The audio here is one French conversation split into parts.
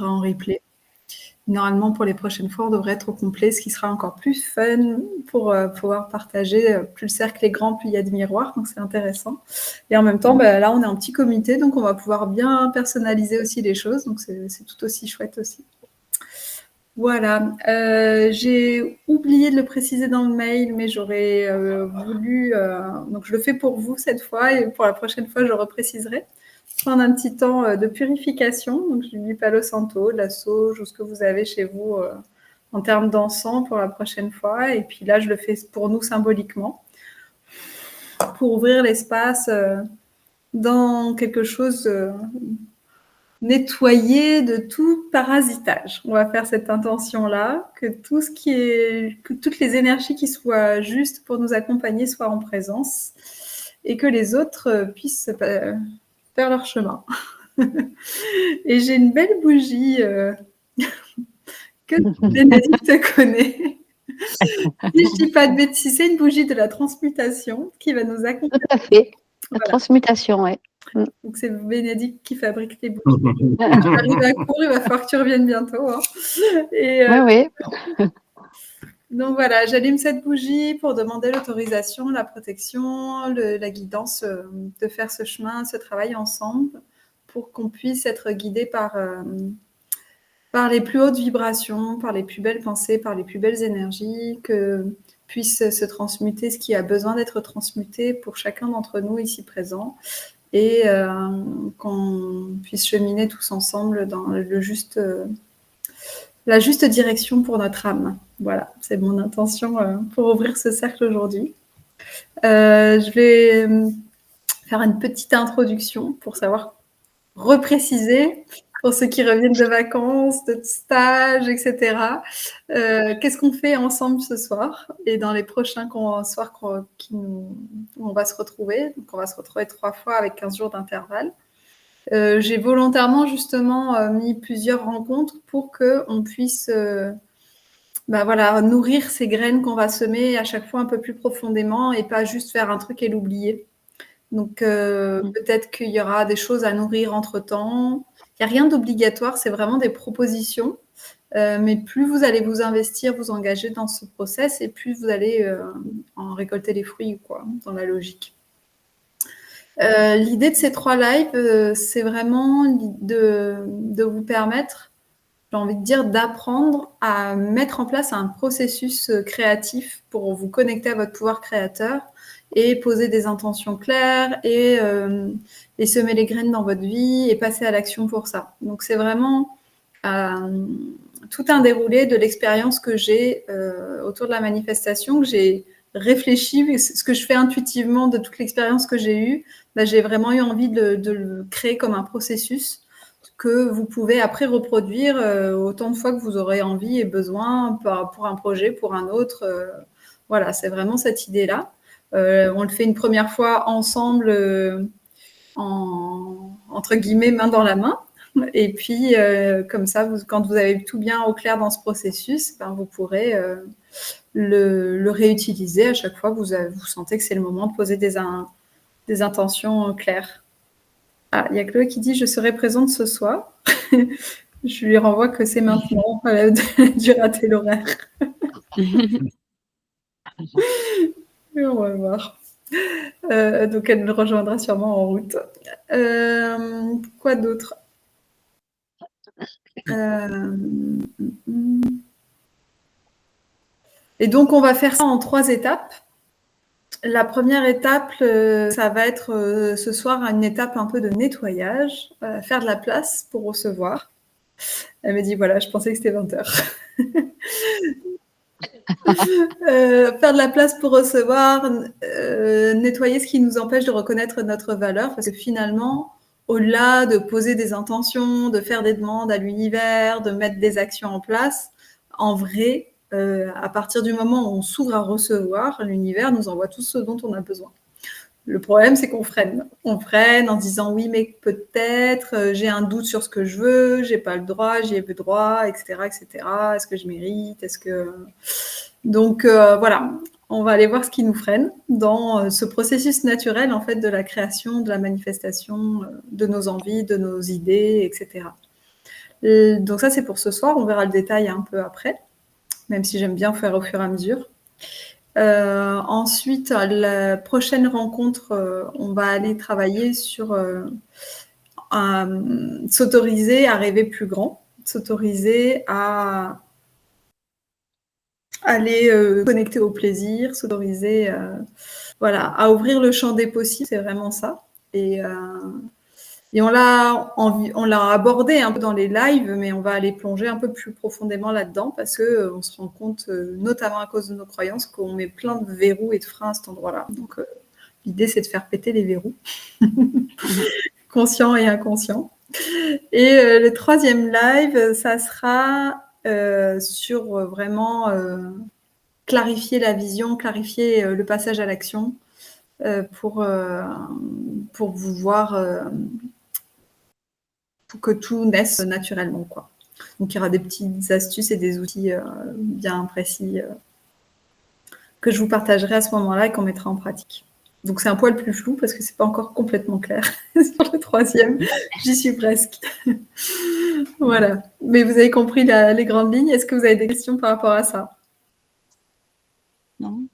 en replay. Normalement, pour les prochaines fois, on devrait être au complet, ce qui sera encore plus fun pour pouvoir partager. Plus le cercle est grand, plus il y a de miroirs, donc c'est intéressant. Et en même temps, là, on est un petit comité, donc on va pouvoir bien personnaliser aussi les choses, donc c'est tout aussi chouette aussi. Voilà, j'ai oublié de le préciser dans le mail, mais j'aurais voulu... donc je le fais pour vous cette fois, et pour la prochaine fois, je repréciserai. Prendre un petit temps de purification, donc du Palo Santo, de la sauge, ou ce que vous avez chez vous en termes d'encens pour la prochaine fois. Et puis là, je le fais pour nous symboliquement, pour ouvrir l'espace dans quelque chose nettoyé de tout parasitage. On va faire cette intention-là, que tout ce qui est, que toutes les énergies qui soient justes pour nous accompagner soient en présence, et que les autres puissent faire leur chemin. Et j'ai une belle bougie que Bénédicte connaît. Si je dis pas de bêtises, c'est une bougie de la transmutation qui va nous accompagner. Tout à fait, la transmutation, oui. Donc c'est Bénédicte qui fabrique les bougies. J'arrive à court, il va falloir que tu reviennes bientôt. Hein. Et, oui. Donc voilà, j'allume cette bougie pour demander l'autorisation, la protection, la guidance de faire ce chemin, ce travail ensemble, pour qu'on puisse être guidé par les plus hautes vibrations, par les plus belles pensées, par les plus belles énergies, que puisse se transmuter ce qui a besoin d'être transmuté pour chacun d'entre nous ici présents, et qu'on puisse cheminer tous ensemble dans la juste direction pour notre âme. Voilà, c'est mon intention pour ouvrir ce cercle aujourd'hui. Je vais faire une petite introduction pour repréciser pour ceux qui reviennent de vacances, de stage, etc. Qu'est-ce qu'on fait ensemble ce soir et dans les prochains soirs où on va se retrouver. Donc, on va se retrouver 3 fois avec 15 jours d'intervalle. J'ai volontairement justement mis plusieurs rencontres pour qu'on puisse nourrir ces graines qu'on va semer à chaque fois un peu plus profondément et pas juste faire un truc et l'oublier. Donc, peut-être qu'il y aura des choses à nourrir entre-temps. Il n'y a rien d'obligatoire, c'est vraiment des propositions. Mais plus vous allez vous investir, vous engager dans ce process, et plus vous allez en récolter les fruits, quoi, dans la logique. L'idée de ces 3 lives, c'est vraiment de vous permettre, j'ai envie de dire, d'apprendre à mettre en place un processus créatif pour vous connecter à votre pouvoir créateur et poser des intentions claires et semer les graines dans votre vie et passer à l'action pour ça. Donc, c'est vraiment tout un déroulé de l'expérience que j'ai autour de la manifestation, que j'ai réfléchi, ce que je fais intuitivement de toute l'expérience que j'ai eue. J'ai vraiment eu envie de le créer comme un processus que vous pouvez après reproduire autant de fois que vous aurez envie et besoin pour un projet, pour un autre. Voilà, c'est vraiment cette idée-là. On le fait une première fois ensemble, entre guillemets, main dans la main. Et puis, comme ça, quand vous avez tout bien au clair dans ce processus, vous pourrez le réutiliser à chaque fois que vous sentez que c'est le moment de poser des intentions claires. Ah, il y a Chloé qui dit « Je serai présente ce soir ». Je lui renvoie que c'est maintenant. Elle a dû rater l'horaire. On va voir. Donc, elle me rejoindra sûrement en route. Quoi d'autre ? Et donc, on va faire ça en 3 étapes. La première étape, ça va être ce soir une étape un peu de nettoyage, faire de la place pour recevoir. Elle me dit, voilà, je pensais que c'était 20h. Faire de la place pour recevoir, nettoyer ce qui nous empêche de reconnaître notre valeur, parce que finalement, au-delà de poser des intentions, de faire des demandes à l'univers, de mettre des actions en place, en vrai, à partir du moment où on s'ouvre à recevoir, l'univers nous envoie tout ce dont on a besoin. Le problème, c'est qu'on freine. On freine en disant oui, mais peut-être, j'ai un doute sur ce que je veux, j'ai pas le droit, j'y ai plus droit, etc., etc. Est-ce que je mérite ? Donc voilà, on va aller voir ce qui nous freine dans ce processus naturel en fait de la création, de la manifestation, de nos envies, de nos idées, etc. Donc ça, c'est pour ce soir. On verra le détail un peu après, même si j'aime bien faire au fur et à mesure. Ensuite, la prochaine rencontre, on va aller travailler sur s'autoriser à rêver plus grand, s'autoriser à aller connecter au plaisir, s'autoriser à ouvrir le champ des possibles, c'est vraiment ça. Et on l'a abordé un peu dans les lives, mais on va aller plonger un peu plus profondément là-dedans parce qu'on se rend compte, notamment à cause de nos croyances, qu'on met plein de verrous et de freins à cet endroit-là. Donc, l'idée, c'est de faire péter les verrous, conscients et inconscients. Et le troisième live, ça sera sur vraiment clarifier la vision, clarifier le passage à l'action pour vous voir... pour que tout naisse naturellement, quoi. Donc, il y aura des petites astuces et des outils bien précis que je vous partagerai à ce moment-là et qu'on mettra en pratique. Donc, c'est un poil plus flou parce que c'est pas encore complètement clair sur le troisième. J'y suis presque. Voilà. Mais vous avez compris les grandes lignes. Est-ce que vous avez des questions par rapport à ça? Non.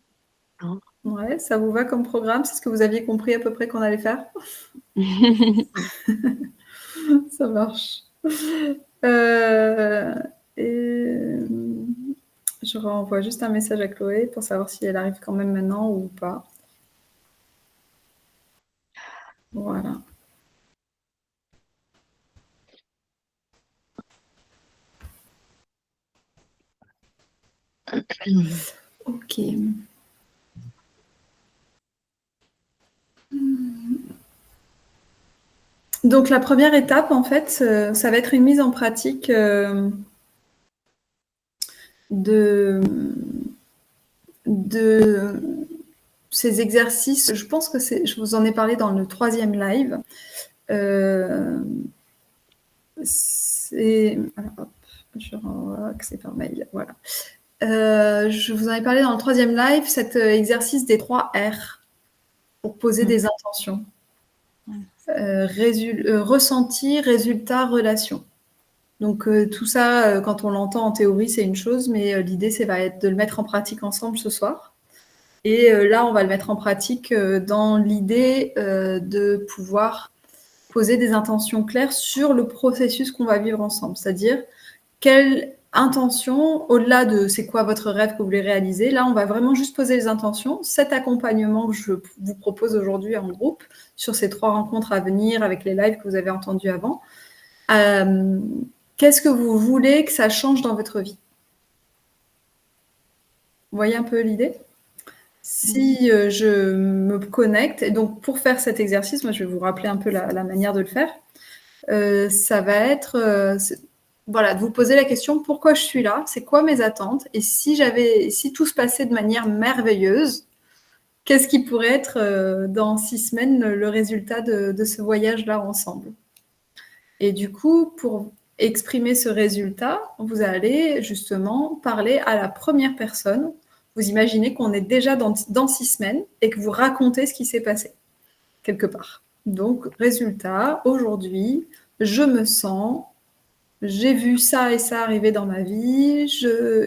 Ouais, ça vous va comme programme? C'est ce que vous aviez compris à peu près qu'on allait faire? Ça marche. Et je renvoie juste un message à Chloé pour savoir si elle arrive quand même maintenant ou pas. Voilà. Ok. Donc la première étape, en fait, ça va être une mise en pratique de ces exercices. Je pense que je vous en ai parlé dans le troisième live. Alors, hop, je renvoie accès par mail. Voilà. Je vous en ai parlé dans le troisième live, cet exercice des 3 R pour poser des intentions. Ressenti, résultat, relation. Donc tout ça, quand on l'entend en théorie, c'est une chose, mais l'idée, va être de le mettre en pratique ensemble ce soir. Et là, on va le mettre en pratique dans l'idée de pouvoir poser des intentions claires sur le processus qu'on va vivre ensemble. C'est-à-dire, quelle intention, au-delà de c'est quoi votre rêve que vous voulez réaliser, là, on va vraiment juste poser les intentions. Cet accompagnement que je vous propose aujourd'hui en groupe, sur ces 3 rencontres à venir, avec les lives que vous avez entendus avant, qu'est-ce que vous voulez que ça change dans votre vie? Vous voyez un peu l'idée? Si je me connecte, et donc pour faire cet exercice, moi je vais vous rappeler un peu la manière de le faire, ça va être de vous poser la question pourquoi je suis là, c'est quoi mes attentes, et si tout se passait de manière merveilleuse, qu'est-ce qui pourrait être dans 6 semaines le résultat de ce voyage-là ensemble? Et du coup, pour exprimer ce résultat, vous allez justement parler à la première personne. Vous imaginez qu'on est déjà dans 6 semaines et que vous racontez ce qui s'est passé quelque part. Donc, résultat, aujourd'hui, je me sens, j'ai vu ça et ça arriver dans ma vie,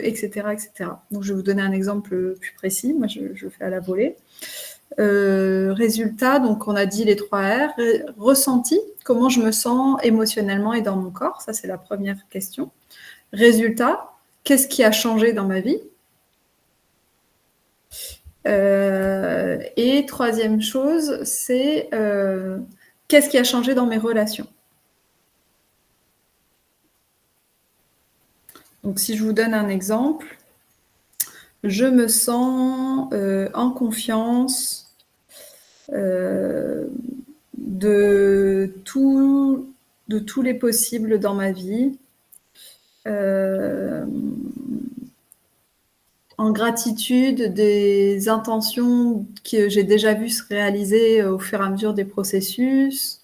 etc., etc. Donc, je vais vous donner un exemple plus précis. Moi, je le fais à la volée. Résultat, donc on a dit les 3 R. Ressenti, comment je me sens émotionnellement et dans mon corps, ça c'est la première question. Résultat, qu'est-ce qui a changé dans ma vie? Et troisième chose, c'est qu'est-ce qui a changé dans mes relations? Donc si je vous donne un exemple, je me sens en confiance de tous les possibles dans ma vie, en gratitude des intentions que j'ai déjà vues se réaliser au fur et à mesure des processus.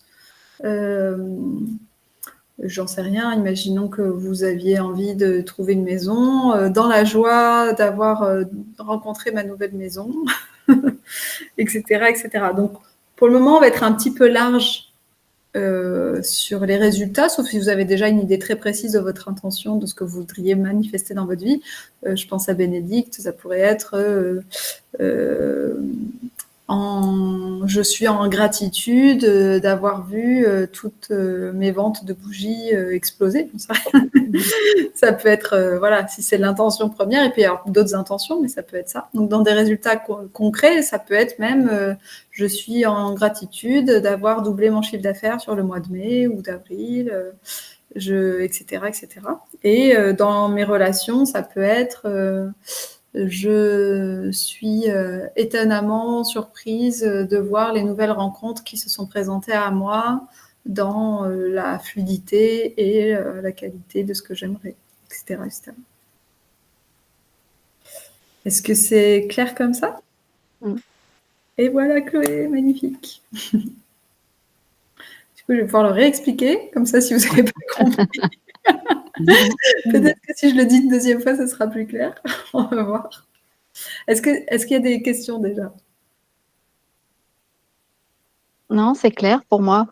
J'en sais rien, imaginons que vous aviez envie de trouver une maison, dans la joie d'avoir rencontré ma nouvelle maison, etc., etc. Donc, pour le moment, on va être un petit peu large sur les résultats, sauf si vous avez déjà une idée très précise de votre intention, de ce que vous voudriez manifester dans votre vie. Je pense à Bénédicte, ça pourrait être je suis en gratitude d'avoir vu toutes mes ventes de bougies exploser. Ça peut être, voilà, si c'est l'intention première, et puis alors d'autres intentions, mais ça peut être ça. Donc dans des résultats concrets, ça peut être même je suis en gratitude d'avoir doublé mon chiffre d'affaires sur le mois de mai ou d'avril, etc., etc. Et dans mes relations, ça peut être je suis étonnamment surprise de voir les nouvelles rencontres qui se sont présentées à moi dans la fluidité et la qualité de ce que j'aimerais, etc., etc. Est-ce que c'est clair comme ça? Et voilà, Chloé, magnifique. Du coup, je vais pouvoir le réexpliquer, comme ça, si vous n'avez pas compris. Peut-être que si je le dis une deuxième fois, ce sera plus clair. On va voir. Est-ce qu'il y a des questions déjà? Non, c'est clair pour moi.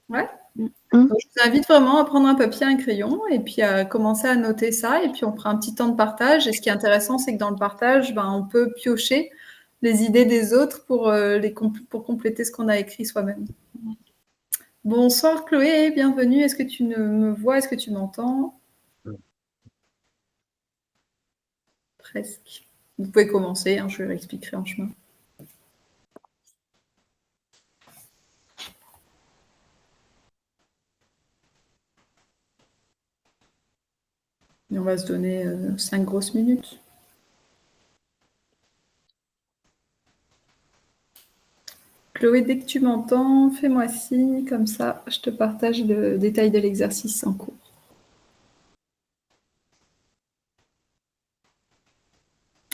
Ouais. Mm. Donc, je vous invite vraiment à prendre un papier, un crayon et puis à commencer à noter ça. Et puis, on fera un petit temps de partage. Et ce qui est intéressant, c'est que dans le partage, on peut piocher les idées des autres pour compléter ce qu'on a écrit soi-même. Bonsoir Chloé, bienvenue. Est-ce que tu me vois? Est-ce que tu m'entends? Presque. Vous pouvez commencer, hein, je l'expliquerai en chemin. Et on va se donner 5 grosses minutes. Chloé, dès que tu m'entends, fais-moi signe, comme ça je te partage le détail de l'exercice en cours.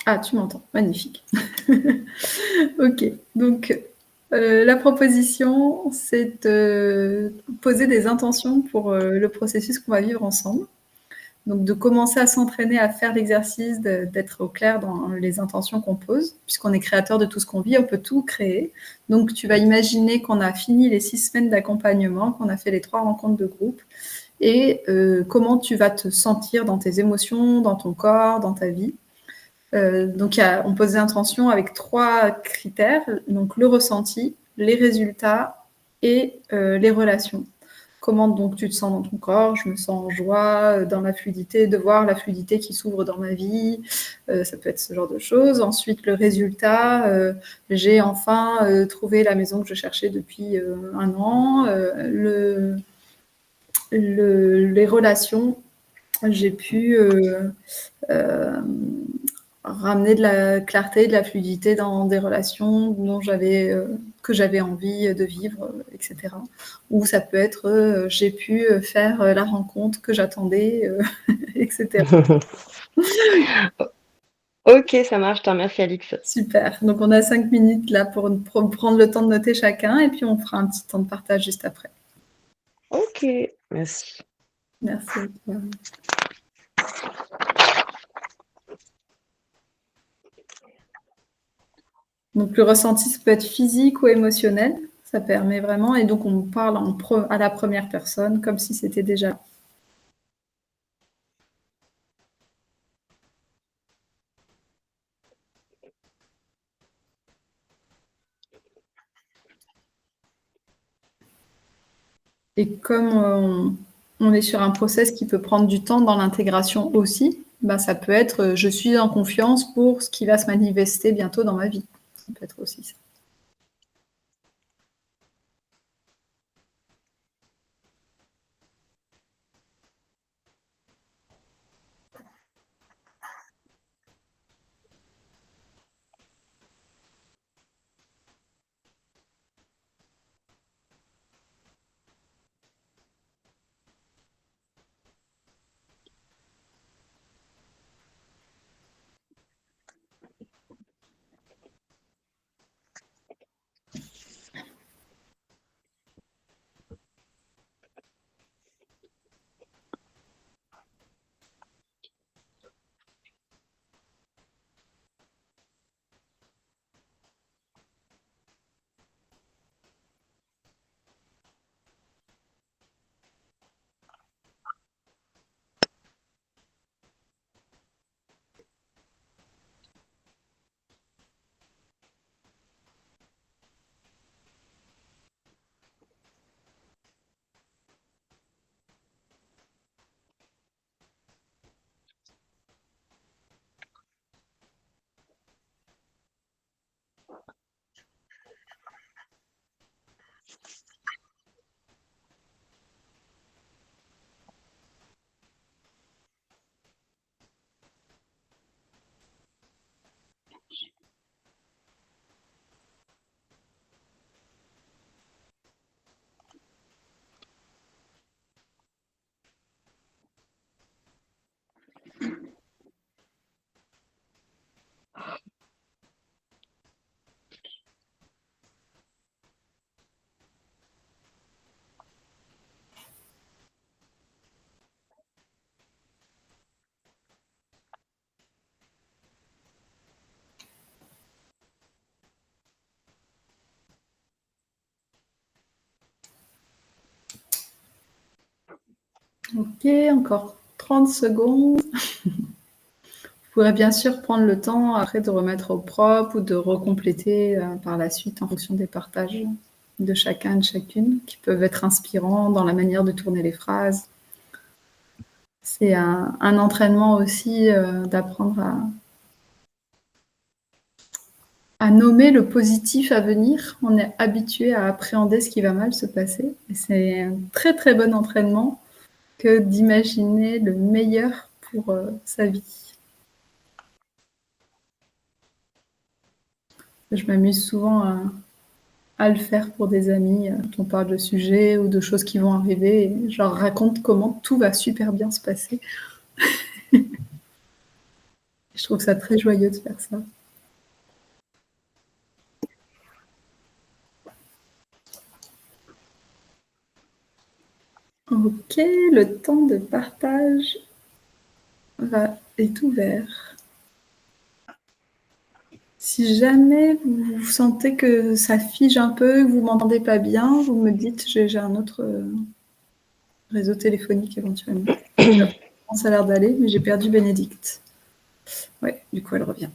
Ah, tu m'entends, magnifique. Ok, donc la proposition, c'est de poser des intentions pour le processus qu'on va vivre ensemble. Donc de commencer à s'entraîner à faire l'exercice, d'être au clair dans les intentions qu'on pose, puisqu'on est créateur de tout ce qu'on vit, on peut tout créer. Donc tu vas imaginer qu'on a fini les 6 semaines d'accompagnement, qu'on a fait les 3 rencontres de groupe, et comment tu vas te sentir dans tes émotions, dans ton corps, dans ta vie. Donc on pose des intentions avec 3 critères, donc le ressenti, les résultats et les relations. Comment donc tu te sens dans ton corps? Je me sens en joie, dans la fluidité, de voir la fluidité qui s'ouvre dans ma vie, ça peut être ce genre de choses. Ensuite, le résultat, j'ai enfin trouvé la maison que je cherchais depuis 1 an. Les relations, j'ai pu ramener de la clarté, de la fluidité dans des relations que j'avais envie de vivre, etc. Ou ça peut être j'ai pu faire la rencontre que j'attendais, etc. Ok, ça marche, je te remercie Alix. Super. Donc on a 5 minutes là pour prendre le temps de noter chacun et puis on fera un petit temps de partage juste après. Ok, merci. Merci. Donc le ressenti, ça peut être physique ou émotionnel. Ça permet vraiment, et donc on parle à la première personne comme si c'était déjà. Et comme on est sur un process qui peut prendre du temps dans l'intégration aussi, ça peut être je suis en confiance pour ce qui va se manifester bientôt dans ma vie. Ça peut être aussi ça. Ok, encore 30 secondes. Vous pourrez bien sûr prendre le temps après de remettre au propre ou de recompléter par la suite en fonction des partages de chacun et de chacune qui peuvent être inspirants dans la manière de tourner les phrases. C'est un entraînement aussi d'apprendre à nommer le positif à venir. On est habitué à appréhender ce qui va mal se passer. Et c'est un très très bon entraînement que d'imaginer le meilleur pour sa vie. Je m'amuse souvent à le faire pour des amis quand on parle de sujets ou de choses qui vont arriver. Et je leur raconte comment tout va super bien se passer. Je trouve ça très joyeux de faire ça. Ok, le temps de partage est ouvert. Si jamais vous sentez que ça fige un peu, que vous m'entendez pas bien, vous me dites, j'ai un autre réseau téléphonique éventuellement. Ça a l'air d'aller, mais j'ai perdu Bénédicte. Ouais, du coup, elle revient.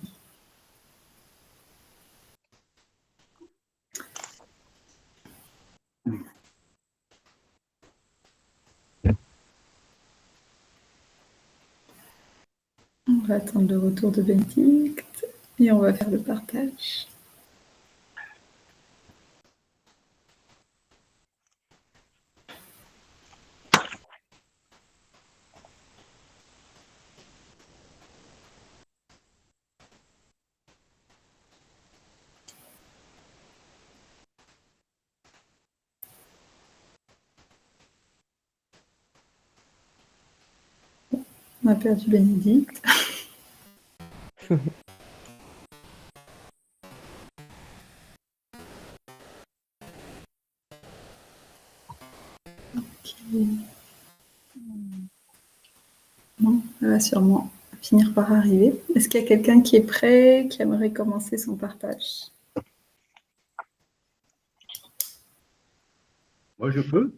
On va attendre le retour de Bénédicte et on va faire le partage. On a perdu Bénédicte. Okay. Bon, elle va sûrement finir par arriver. Est-ce qu'il y a quelqu'un qui est prêt, qui aimerait commencer son partage? Moi, je peux.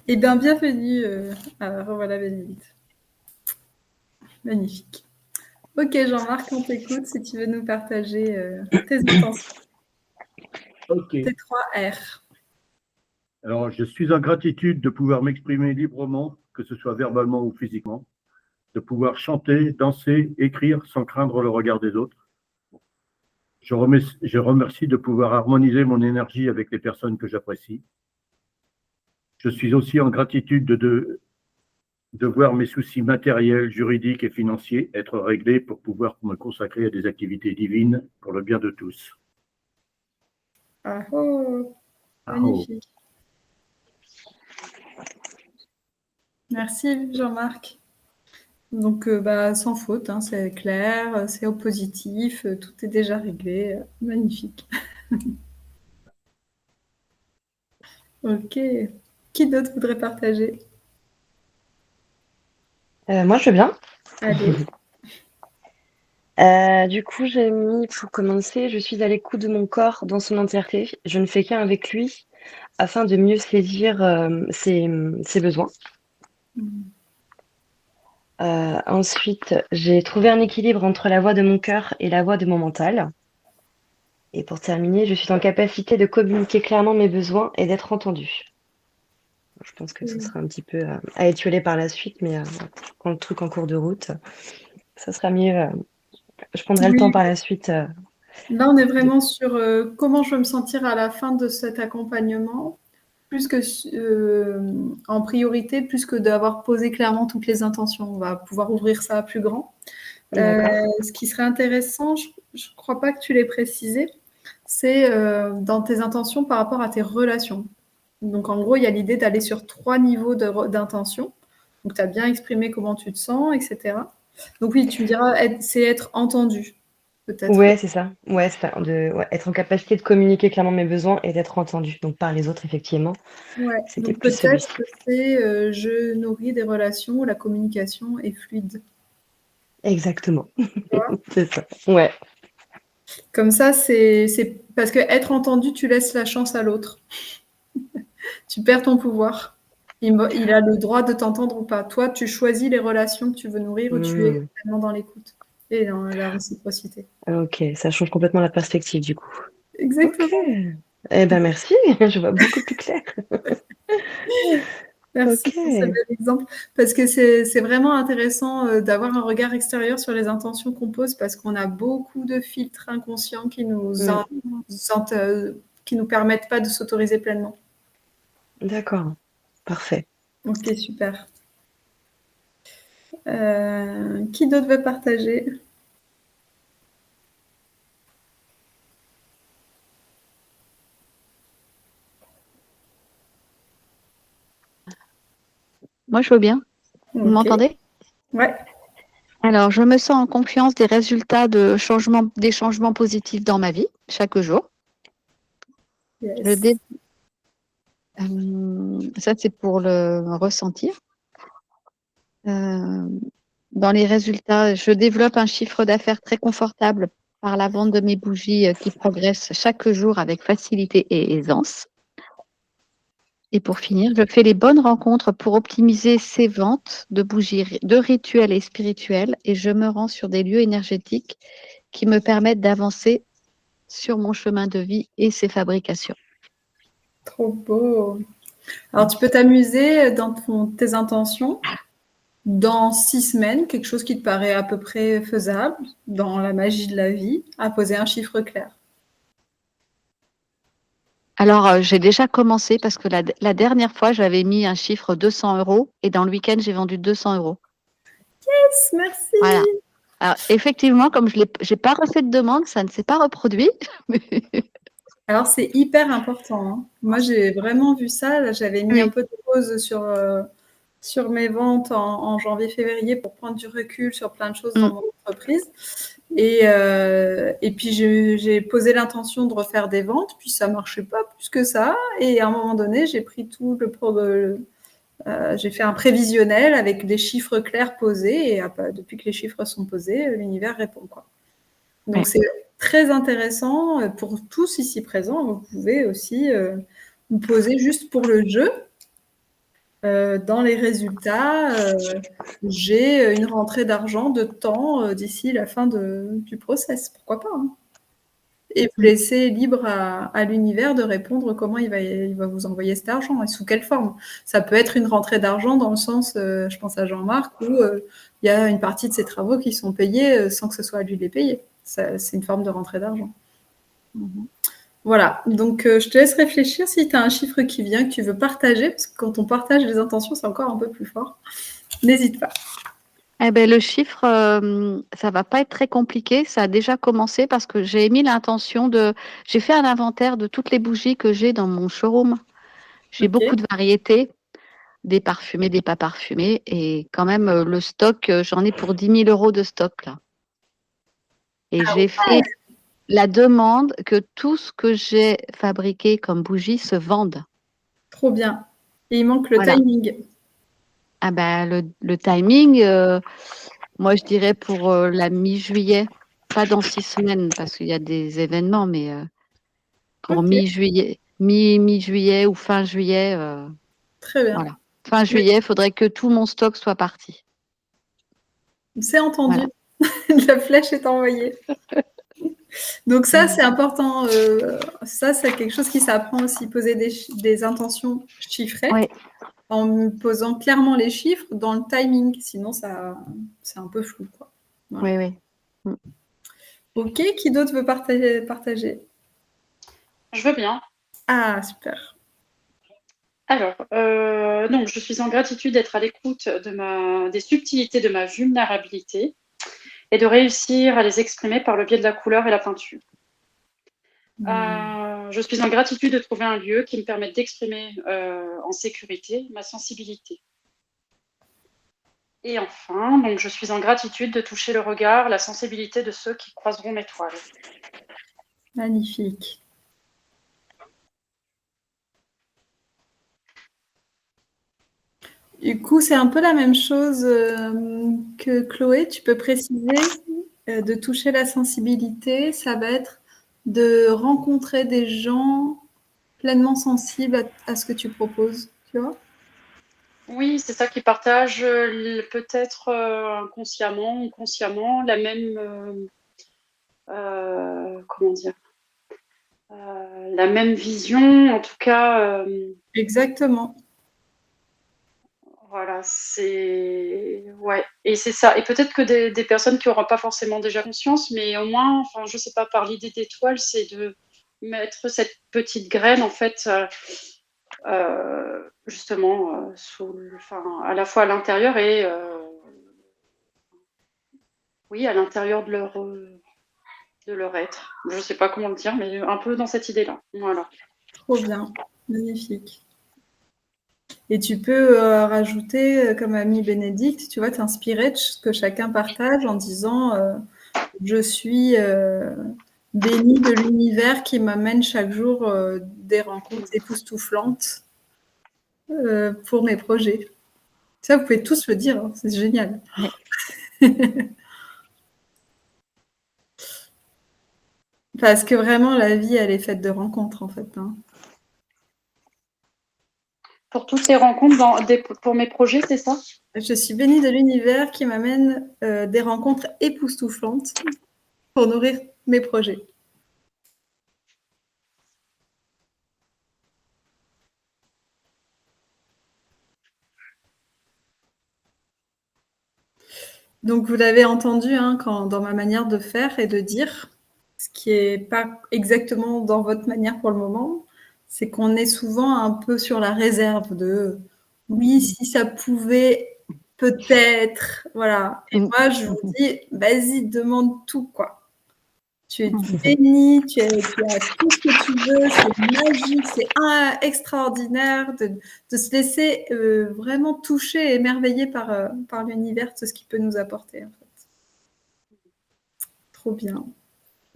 Eh bien, bienvenue. Revoilà Bénédicte. Magnifique. Ok, Jean-Marc, on t'écoute si tu veux nous partager tes intentions. Ok. Tes 3 R. Alors, je suis en gratitude de pouvoir m'exprimer librement, que ce soit verbalement ou physiquement, de pouvoir chanter, danser, écrire sans craindre le regard des autres. Je remercie de pouvoir harmoniser mon énergie avec les personnes que j'apprécie. Je suis aussi en gratitude de voir mes soucis matériels, juridiques et financiers être réglés pour pouvoir me consacrer à des activités divines pour le bien de tous. Ah oh, Ah oh. magnifique. Merci Jean-Marc. Donc sans faute, hein, c'est clair, c'est au positif, tout est déjà réglé, magnifique. Ok. Qui d'autre voudrait partager? Moi, je veux bien. Allez. Du coup, j'ai mis, pour commencer, je suis à l'écoute de mon corps dans son entièreté. Je ne fais qu'un avec lui afin de mieux saisir ses besoins. Ensuite, j'ai trouvé un équilibre entre la voix de mon cœur et la voix de mon mental. Et pour terminer, je suis en capacité de communiquer clairement mes besoins et d'être entendue. Je pense que ce sera un petit peu à étudier par la suite, mais quand le truc en cours de route, ça sera mieux. Je prendrai le temps par la suite. Là, on est vraiment sur comment je veux me sentir à la fin de cet accompagnement, plus que en priorité, plus que d'avoir posé clairement toutes les intentions. On va pouvoir ouvrir ça à plus grand. Ce qui serait intéressant, je ne crois pas que tu l'aies précisé, c'est dans tes intentions par rapport à tes relations. Donc, en gros, il y a l'idée d'aller sur 3 niveaux d'intention. Donc, tu as bien exprimé comment tu te sens, etc. Donc, oui, tu me diras, c'est être entendu, peut-être. Ouais, c'est ça. Ouais, c'est ça. Être en capacité de communiquer clairement mes besoins et d'être entendu. Donc, par les autres, effectivement. Ouais. C'était Donc, plus celui-ci. peut-être que c'est je nourris des relations où la communication est fluide. Exactement. Tu vois? C'est ça. Ouais. Comme ça, c'est parce que être entendu, tu laisses la chance à l'autre. Tu perds ton pouvoir. Il a le droit de t'entendre ou pas. Toi, tu choisis les relations que tu veux nourrir ou tu es Hmm. vraiment dans l'écoute et dans la réciprocité. Ok, ça change complètement la perspective du coup. Ok. Exactement. Eh ben merci, je vois beaucoup plus clair. Merci Ok. pour ce bel exemple. Parce que c'est vraiment intéressant d'avoir un regard extérieur sur les intentions qu'on pose parce qu'on a beaucoup de filtres inconscients Hmm. qui nous permettent pas de s'autoriser pleinement. D'accord. Parfait. Ok, super. Qui d'autre veut partager? Moi, je veux bien. Vous Ok. m'entendez? Ouais. Alors, je me sens en confiance des résultats des changements positifs dans ma vie chaque jour. Je Yes. dé- Ça, c'est pour le ressentir. Euh, Dans les résultats, je développe un chiffre d'affaires très confortable par la vente de mes bougies qui progresse chaque jour avec facilité et aisance. Et pour finir, je fais les bonnes rencontres pour optimiser ces ventes de bougies, de rituels et spirituels, et je me rends sur des lieux énergétiques qui me permettent d'avancer sur mon chemin de vie et ses fabrications. Trop beau. Alors, tu peux t'amuser dans tes intentions dans 6 semaines, quelque chose qui te paraît à peu près faisable dans la magie de la vie, à poser un chiffre clair. Alors, j'ai déjà commencé parce que la dernière fois, j'avais mis un chiffre 200 € et dans le week-end, j'ai vendu 200 €. Yes, merci. Voilà. Alors, effectivement, comme je n'ai pas refait de demande, ça ne s'est pas reproduit. Alors, c'est hyper important, hein. Moi, j'ai vraiment vu ça. Là, j'avais mis un Oui. peu de pause sur mes ventes en janvier-février pour prendre du recul sur plein de choses dans Mm. mon entreprise. Et puis, j'ai posé l'intention de refaire des ventes, puis ça marchait pas plus que ça. Et à un moment donné, j'ai pris tout j'ai fait un prévisionnel avec des chiffres clairs posés. Et depuis que les chiffres sont posés, l'univers répond, quoi. Donc, Ouais. c'est très intéressant pour tous ici présents. Vous pouvez aussi vous poser juste pour le jeu. Dans les résultats, j'ai une rentrée d'argent de temps d'ici la fin du process. Pourquoi pas, hein. Et vous Mm. laissez libre à l'univers de répondre comment il va vous envoyer cet argent et sous quelle forme. Ça peut être une rentrée d'argent dans le sens, je pense à Jean-Marc, où il y a une partie de ses travaux qui sont payés sans que ce soit à lui de les payer. C'est une forme de rentrée d'argent. Voilà, donc je te laisse réfléchir si tu as un chiffre qui vient, que tu veux partager, parce que quand on partage les intentions, c'est encore un peu plus fort. N'hésite pas. Eh ben, le chiffre, ça va pas être très compliqué. Ça a déjà commencé parce que j'ai mis l'intention j'ai fait un inventaire de toutes les bougies que j'ai dans mon showroom. J'ai Ok. beaucoup de variétés, des parfumées, des pas parfumées, et quand même le stock, j'en ai pour 10 000 € de stock là. Et j'ai fait la demande que tout ce que j'ai fabriqué comme bougie se vende. Trop bien. Et il manque le Voilà. timing. Ah ben, le timing, moi je dirais pour la mi-juillet, pas dans 6 semaines parce qu'il y a des événements, mais pour Ok, mi-juillet, mi-juillet ou fin juillet, très bien. voilà. Fin Mais juillet, il faudrait que tout mon stock soit parti. c'est entendu. Voilà. La flèche est envoyée. Donc ça, c'est important. Ça, c'est quelque chose qui s'apprend aussi, poser des intentions chiffrées Oui, en posant clairement les chiffres dans le timing. Sinon, c'est un peu flou, quoi. Voilà. oui, oui. Mm. Ok, qui d'autre veut partager? Je veux bien. Ah, super. Alors, donc, je suis en gratitude d'être à l'écoute des subtilités de ma vulnérabilité et de réussir à les exprimer par le biais de la couleur et la peinture. Je suis en gratitude de trouver un lieu qui me permette d'exprimer en sécurité ma sensibilité. Et enfin, donc, je suis en gratitude de toucher le regard, la sensibilité de ceux qui croiseront mes toiles. Magnifique. Du coup, c'est un peu la même chose que Chloé. Tu peux préciser de toucher la sensibilité, ça va être de rencontrer des gens pleinement sensibles à ce que tu proposes, tu vois? Oui, c'est ça, qui partagent peut-être inconsciemment ou consciemment la même, comment dire, la même vision, en tout cas. Exactement. Voilà, c'est ouais, et c'est ça. Et peut-être que des personnes qui n'auront pas forcément déjà conscience, mais au moins, enfin, je sais pas, par l'idée d'étoile, c'est de mettre cette petite graine en fait, justement, enfin, à la fois à l'intérieur et oui, à l'intérieur de leur être. Je sais pas comment le dire, mais un peu dans cette idée-là. Voilà. Trop bien. Magnifique. Et tu peux rajouter, comme a mis Bénédicte, tu vois, t'inspirer de ce que chacun partage en disant je suis bénie de l'univers qui m'amène chaque jour des rencontres époustouflantes pour mes projets. Ça, vous pouvez tous le dire, hein, c'est génial. Parce que vraiment, la vie, elle est faite de rencontres, en fait. Hein. Pour toutes ces rencontres, pour mes projets, c'est ça? Je suis bénie de l'univers qui m'amène des rencontres époustouflantes pour nourrir mes projets. Donc, vous l'avez entendu hein, dans ma manière de faire et de dire, ce qui n'est pas exactement dans votre manière pour le moment, c'est qu'on est souvent un peu sur la réserve de oui, si ça pouvait, peut-être, voilà. Et moi, je vous dis, vas-y, demande tout, quoi. Tu es béni, tu as tout ce que tu veux, c'est magique, c'est extraordinaire de se laisser vraiment toucher et émerveiller par l'univers, tout ce qu'il peut nous apporter, en fait. Trop bien.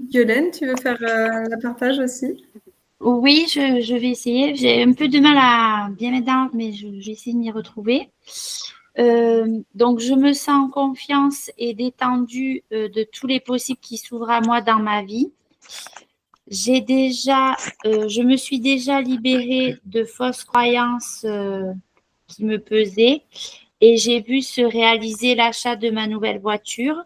Yolène, tu veux faire la partage aussi? Oui, je vais essayer. J'ai un peu de mal à bien mettre dans, mais je vais essayer de m'y retrouver. Donc, je me sens en confiance et détendue de tous les possibles qui s'ouvrent à moi dans ma vie. Je me suis déjà libérée de fausses croyances qui me pesaient et j'ai vu se réaliser l'achat de ma nouvelle voiture.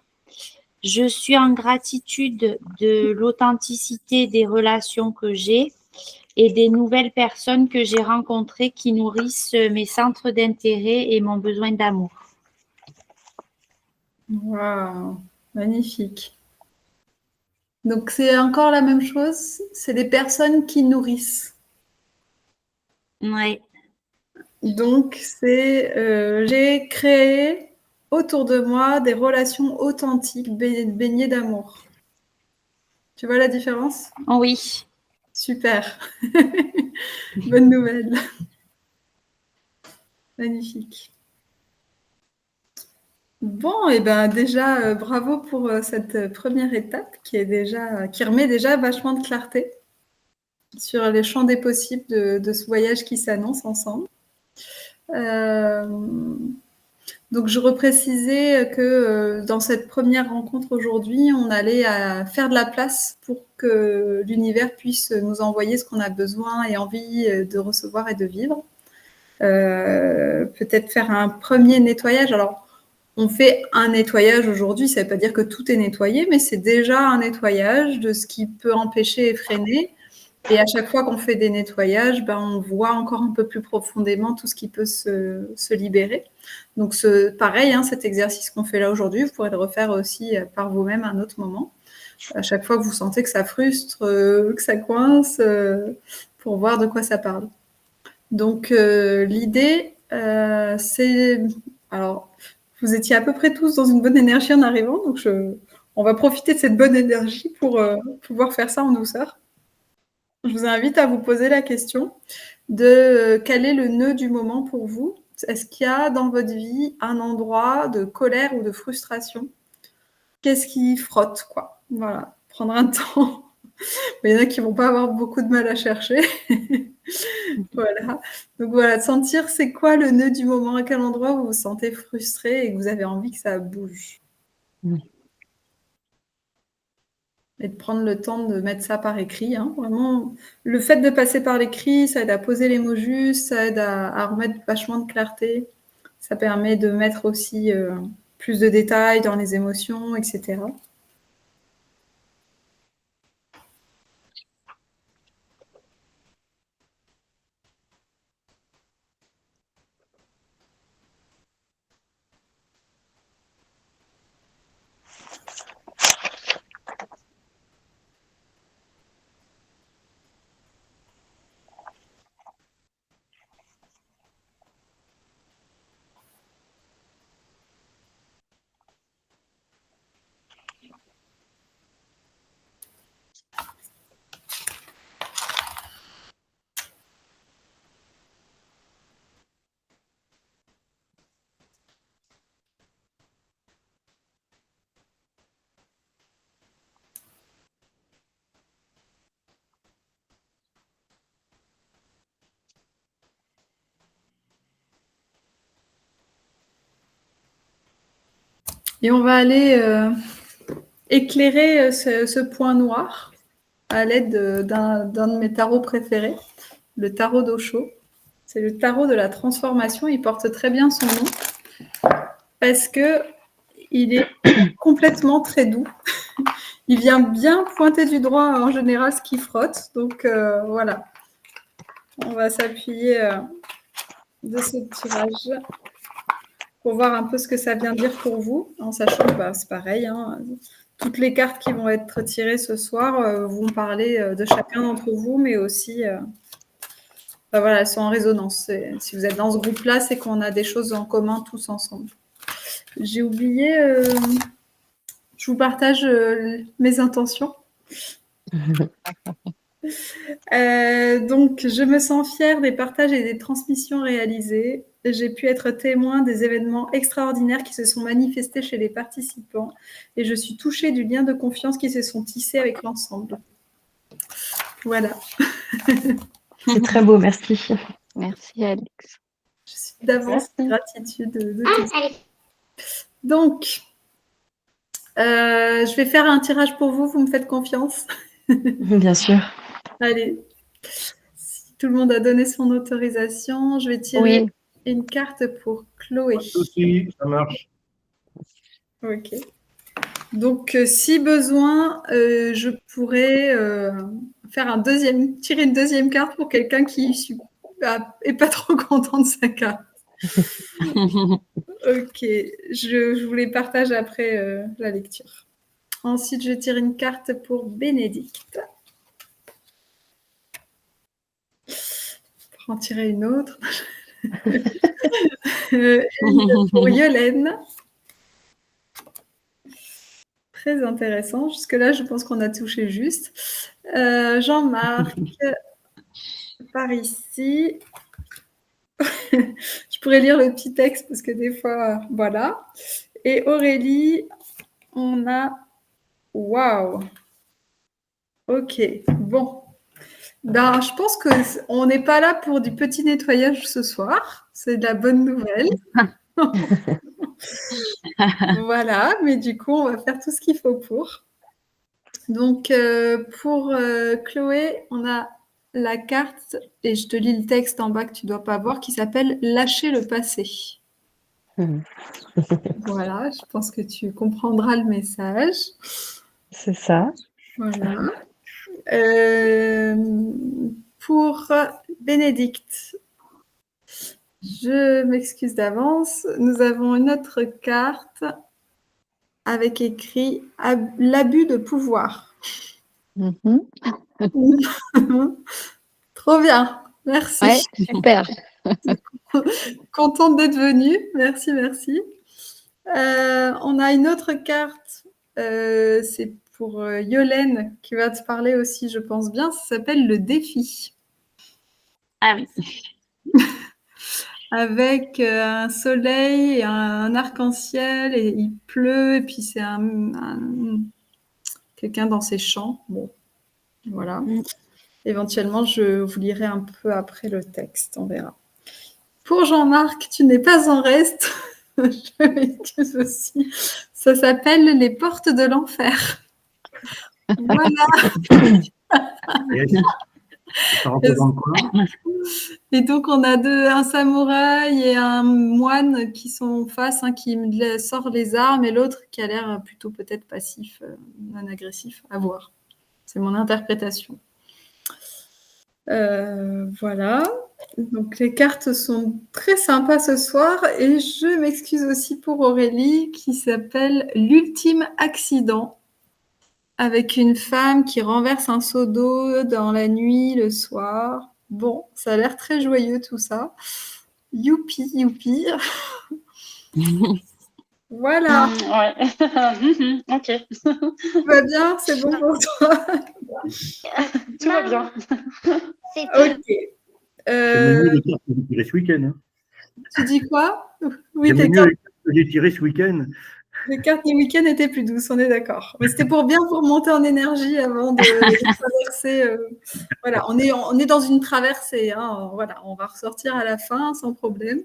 Je suis en gratitude de l'authenticité des relations que j'ai et des nouvelles personnes que j'ai rencontrées qui nourrissent mes centres d'intérêt et mon besoin d'amour. Waouh, magnifique. Donc, c'est encore la même chose, c'est des personnes qui nourrissent. Oui. Donc, j'ai créé autour de moi des relations authentiques, baignées d'amour. Tu vois la différence? Oui. Super. Bonne nouvelle. Magnifique. Bon, et ben déjà, bravo pour cette première étape qui remet déjà vachement de clarté sur les champs des possibles de ce voyage qui s'annonce ensemble. Donc, je reprécisais que dans cette première rencontre aujourd'hui, on allait faire de la place pour que l'univers puisse nous envoyer ce qu'on a besoin et envie de recevoir et de vivre. Peut-être faire un premier nettoyage. Alors, on fait un nettoyage aujourd'hui, ça ne veut pas dire que tout est nettoyé, mais c'est déjà un nettoyage de ce qui peut empêcher et freiner. Et à chaque fois qu'on fait des nettoyages, on voit encore un peu plus profondément tout ce qui peut se libérer. Donc, pareil, hein, cet exercice qu'on fait là aujourd'hui, vous pourrez le refaire aussi par vous-même à un autre moment. À chaque fois que vous sentez que ça frustre, que ça coince, pour voir de quoi ça parle. Donc, l'idée, c'est... Alors, vous étiez à peu près tous dans une bonne énergie en arrivant, donc on va profiter de cette bonne énergie pour pouvoir faire ça en douceur. Je vous invite à vous poser la question de quel est le nœud du moment pour vous. Est-ce qu'il y a dans votre vie un endroit de colère ou de frustration? Qu'est-ce qui frotte, quoi? Voilà, prendre un temps. Il y en a qui ne vont pas avoir beaucoup de mal à chercher. Voilà. Donc voilà, sentir c'est quoi le nœud du moment, à quel endroit vous vous sentez frustré et que vous avez envie que ça bouge. et de prendre le temps de mettre ça par écrit. Hein. Vraiment, le fait de passer par l'écrit, ça aide à poser les mots justes, ça aide à remettre vachement de clarté. Ça permet de mettre aussi plus de détails dans les émotions, etc. Et on va aller éclairer ce point noir à l'aide d'un de mes tarots préférés, le tarot d'Osho. C'est le tarot de la transformation. Il porte très bien son nom parce que il est complètement très doux. Il vient bien pointer du doigt en général ce qui frotte. Donc voilà, on va s'appuyer de ce tirage pour voir un peu ce que ça vient dire pour vous, en sachant que c'est pareil. Hein, toutes les cartes qui vont être tirées ce soir vont parler de chacun d'entre vous, mais aussi, voilà, elles sont en résonance. Si vous êtes dans ce groupe-là, c'est qu'on a des choses en commun tous ensemble. J'ai oublié, je vous partage mes intentions. Donc, je me sens fière des partages et des transmissions réalisées. J'ai pu être témoin des événements extraordinaires qui se sont manifestés chez les participants et je suis touchée du lien de confiance qui se sont tissés avec l'ensemble. Voilà. C'est très beau, merci. Merci, Alix. Je suis d'avance en gratitude de tout ça. Donc, je vais faire un tirage pour vous. Vous me faites confiance? Bien sûr. Allez. Si tout le monde a donné son autorisation, je vais tirer une carte pour Chloé. Pas de souci, ça marche. Ok. Donc, si besoin, je pourrais tirer une deuxième carte pour quelqu'un qui est pas trop content de sa carte. Ok, je vous les partage après la lecture. Ensuite, je tire une carte pour Bénédicte. Pour en tirer une autre. Pour Yolène. Très intéressant. Jusque-là, je pense qu'on a touché juste. Jean-Marc, par ici. Je pourrais lire le petit texte parce que des fois, voilà. Et Aurélie, on a... Waouh! Ok, bon. Ben, je pense qu'on n'est pas là pour du petit nettoyage ce soir. C'est de la bonne nouvelle. Voilà, mais du coup, on va faire tout ce qu'il faut pour. Donc, pour Chloé, on a la carte, et je te lis le texte en bas que tu ne dois pas voir, qui s'appelle « Lâcher le passé ». Voilà, je pense que tu comprendras le message. C'est ça. Voilà. Pour Bénédicte, je m'excuse d'avance. Nous avons une autre carte avec écrit « L'abus de pouvoir ». Trop bien, merci. Ouais, super. Contente d'être venue, merci, merci. On a une autre carte, c'est pour Yolène qui va te parler aussi, je pense bien. Ça s'appelle le défi. Ah oui. Avec un soleil et un arc-en-ciel et il pleut et puis c'est quelqu'un dans ses champs. Bon, voilà. Éventuellement, je vous lirai un peu après le texte, on verra. Pour Jean-Marc, tu n'es pas en reste. Je m'excuse aussi. Ça s'appelle Les portes de l'enfer. Voilà. Et ça représente quoi? Et donc, on a un samouraï et un moine qui sont en face, qui sort les armes, et l'autre qui a l'air plutôt peut-être passif, non agressif, à voir. C'est mon interprétation. Voilà. Donc, les cartes sont très sympas ce soir, et je m'excuse aussi pour Aurélie, qui s'appelle l'ultime accident, avec une femme qui renverse un seau d'eau dans la nuit, le soir. Bon, ça a l'air très joyeux tout ça. Youpi, youpi. Voilà. Ouais. Ok. Tout va bien, c'est bon pour toi. Tout va bien. Ok. J'aimais mieux les cartes que j'ai tirées ce week-end. Hein. Tu dis quoi? Oui, J'aimais tes mieux cartes, les cartes que j'ai tirées ce week-end. les cartes du week-end étaient plus douces, on est d'accord. Mais c'était pour bien pour monter en énergie avant de traverser. Voilà, on est dans une traversée. Hein, voilà, on va ressortir à la fin sans problème.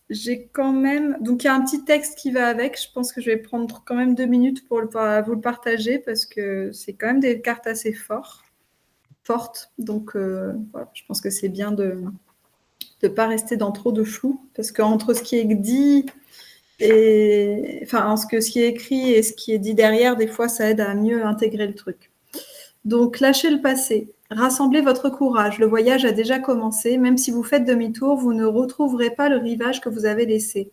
J'ai quand même. Donc, il y a un petit texte qui va avec. Je pense que je vais prendre quand même 2 minutes pour vous le partager parce que c'est quand même des cartes assez fortes. Donc, voilà, je pense que c'est bien de ne pas rester dans trop de flou parce qu'entre ce qui est dit et. Enfin, ce qui est écrit et ce qui est dit derrière, des fois, ça aide à mieux intégrer le truc. Donc, lâchez le passé. Rassemblez votre courage. Le voyage a déjà commencé. Même si vous faites demi-tour, vous ne retrouverez pas le rivage que vous avez laissé.